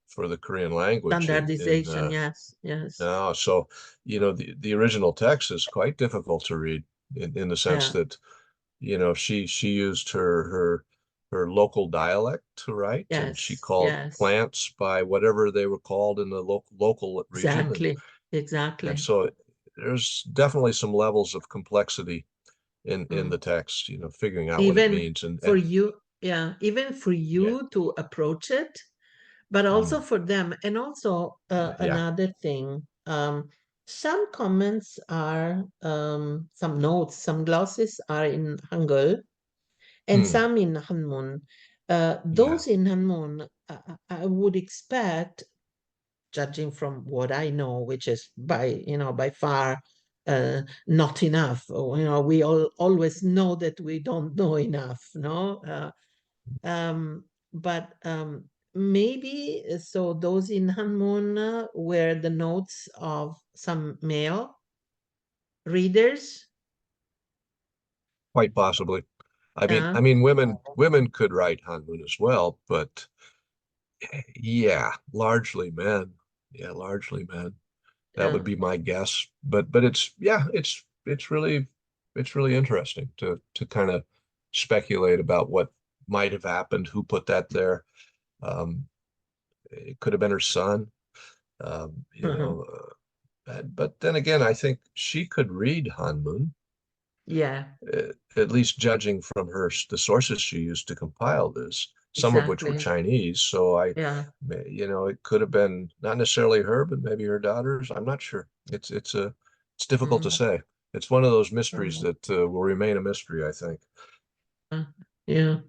for the Korean language in standardization, yes, yes. now. So, the original text is quite difficult to read in the sense Yeah, that she used her local dialect to write, and she yes, called yes, plants by whatever they were called in the local region, and exactly, and exactly. so there's definitely some levels of complexity in the Mm. text, figuring out what it Even means, for you, yeah, even for yeah. you to approach it, but also Mm. for them. And also Yeah. another thing, some comments are, some notes, some glosses are in Hangul and Hmm. some in Hanmun. Yeah. Those in Hanmun, I would expect, judging from what I know, which is by far not enough. We always know that we don't know enough, no? But maybe so those in Hanmun were the notes of some male readers. Quite possibly. I mean, Uh, I mean, women could write Hanmun as well, but yeah, largely men. Yeah, largely men. That would uh, be my guess. But it's yeah, it's really interesting to kind of speculate about what might have happened, who put that there. Um, it could have been her son. You know, but then again, I think she could read Hanmun, yeah, at least judging from the sources she used to compile this, some of which were exactly. Chinese. So Yeah. it could have been not necessarily her, but maybe her daughters. I'm not sure. It's difficult to Mm. say. It's one of those mysteries Mm. that will remain a mystery, I think. Yeah.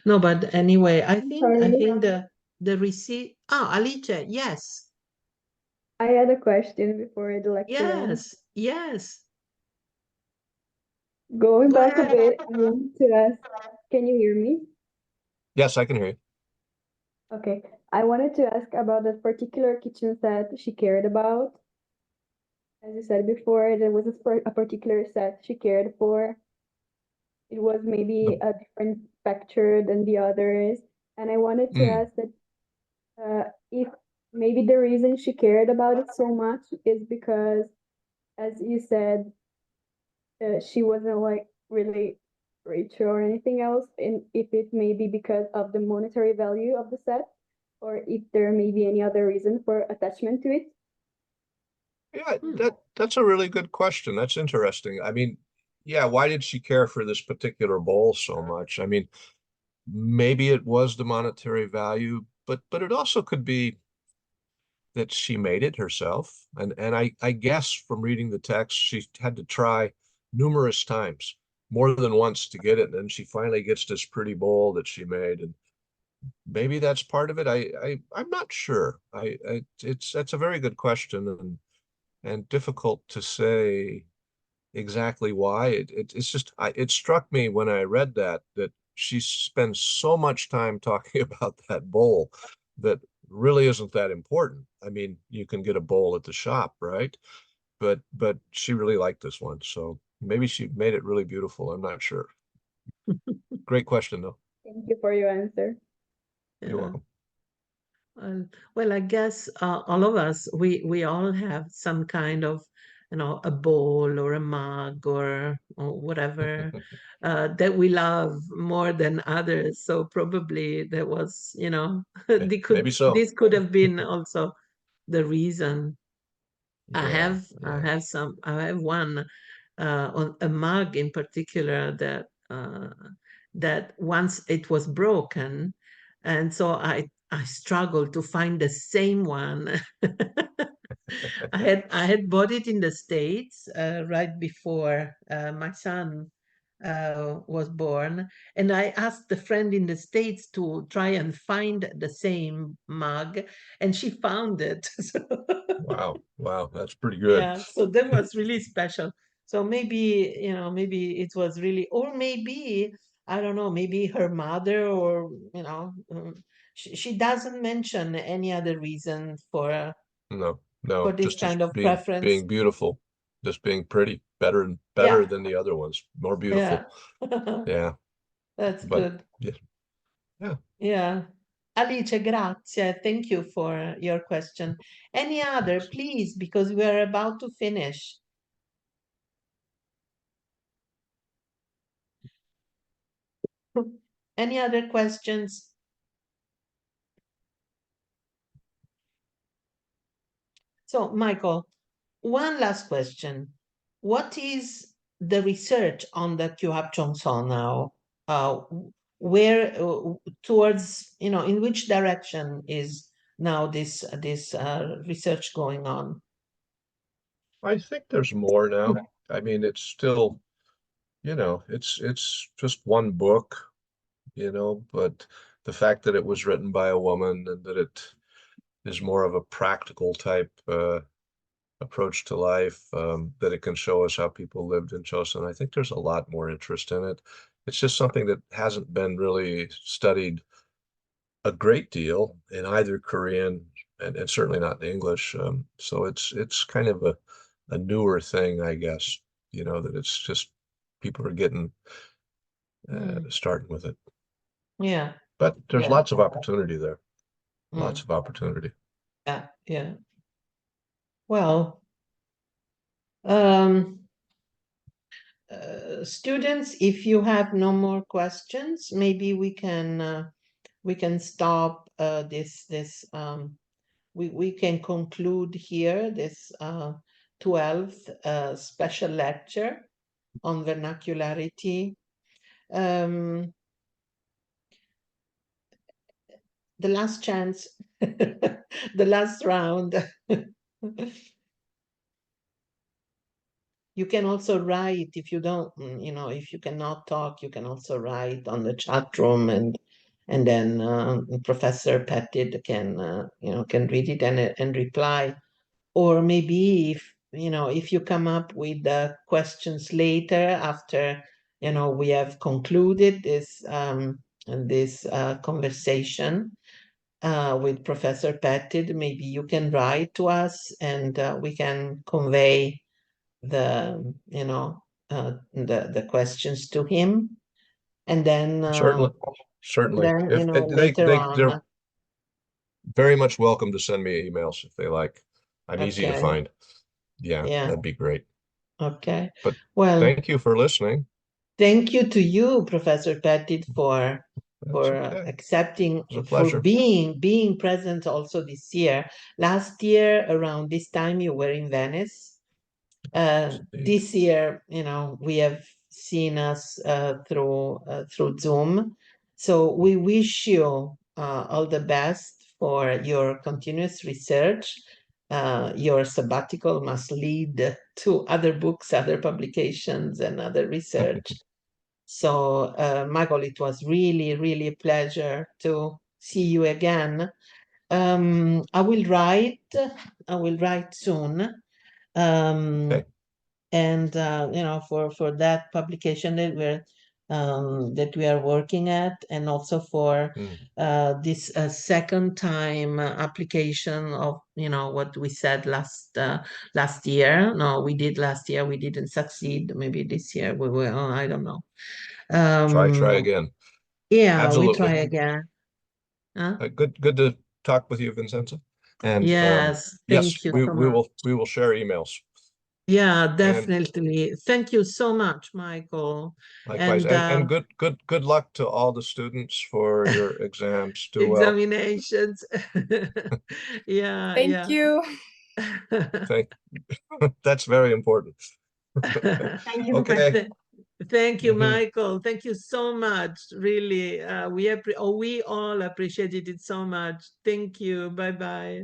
No, but anyway, I I'm think I sorry. think the receipt. Oh, Alice, yes, I had a question before the lecture ends. yes, yes. Going Go back a ahead. bit, I wanted to ask, can you hear me? Yes, I can hear you. Okay. I wanted to ask about that particular kitchen set she cared about. As you said before, there was a particular set she cared for. It was maybe The, a different picture than the others. And I wanted to mm, ask that if maybe the reason she cared about it so much is because, as you said, she wasn't like really rich or anything else, and if it may be because of the monetary value of the set, or if there may be any other reason for attachment to it. yeah, Hmm. that's a really good question. That's interesting. I mean, yeah, why did she care for this particular bowl so much? I mean, maybe it was the monetary value, but it also could be that she made it herself. And I guess from reading the text, she had to try numerous times, more than once to get it. And then she finally gets this pretty bowl that she made. And maybe that's part of it. I'm not sure. That's a very good question and difficult to say exactly why. It's just it struck me when I read that she spends so much time talking about that bowl that really isn't that important. I mean, you can get a bowl at the shop, right? But she really liked this one, so maybe she made it really beautiful. I'm not sure. Great question though. Thank you for your answer. You're Yeah. welcome. Well, I guess all of us, we all have some kind of, a bowl or a mug or whatever that we love more than others. So probably there was, Maybe so. this could have been also the reason. Yeah, I yeah. have I have one on a mug in particular that once it was broken, and so I struggled to find the same one. I had bought it in the States right before my son was born, and I asked a friend in the States to try and find the same mug, and she found it. So, Wow, wow, that's pretty good. yeah, so that was really special. So maybe, maybe it was really, or maybe, I don't know, maybe her mother, or, she doesn't mention any other reason No, for no, this just as kind of being preference. beautiful, just being pretty, better Yeah, than the other ones, more yeah. beautiful. Yeah, That's but good. yeah, yeah. Yeah. Alice, grazie. Thank you for your question. Any other, Thanks. please, because we are about to finish. Any other questions? So, Michael, one last question. What is the research on the Kyuhap Chongson now? Where towards, in which direction is now this research going on? I think there's more now. I mean, it's still, it's just one book, but the fact that it was written by a woman and that it is more of a practical type approach to life, that it can show us how people lived in Chosun. I think there's a lot more interest in it. It's just something that hasn't been really studied a great deal in either Korean and certainly not in English. So it's kind of a newer thing, I guess, that it's just people are getting starting with it. Yeah. But there's Yeah. lots of opportunity there. Mm. Lots of opportunity. Yeah. Yeah. Well, students, if you have no more questions, maybe we can stop this we can conclude here this 12th special lecture on vernacularity. The last chance, the last round. You can also write if you don't, if you cannot talk, you can also write on the chat room, and then Professor Pettid can read it and reply. Or maybe if you come up with questions later after we have concluded this conversation with Professor Pettid, maybe you can write to us and we can convey the the questions to him, and then Certainly. If later they're on. very much welcome to send me emails if they like. I'm easy to Okay. find. Yeah, Yeah. that'd be great. Okay. But Well, thank you for listening. thank you to you, Professor Pettid, for That's okay. accepting, It was a for pleasure. being present also this year. Last year around this time you were in Venice. This year, we have seen us through Zoom. So we wish you all the best for your continuous research. Your sabbatical must lead to other books, other publications, and other research. So, Michael, it was really, really a pleasure to see you again. I will write soon. Okay. And for that publication that we are working at, and also for this second time application of what we said last year. No, we did last year, we didn't succeed. Maybe this year we will. I don't know. Try again. Yeah, we Absolutely. try again. Huh? Good to talk with you, Vincenza. And Yes, yes, thank you we so much. we will share emails. Yeah, And definitely. Thank you so much, Michael. likewise. And good luck to all the students for your exams. Do well. Examinations. Yeah, Thank yeah. you. That's very important. Thank you, Okay. Thank you, Michael. Thank you so much. Really, we all appreciated it so much. Thank you. Bye-bye.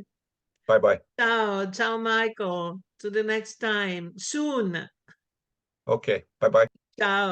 Bye-bye. Ciao, ciao, Michael. To the next time. Soon. Okay. Bye-bye. Ciao.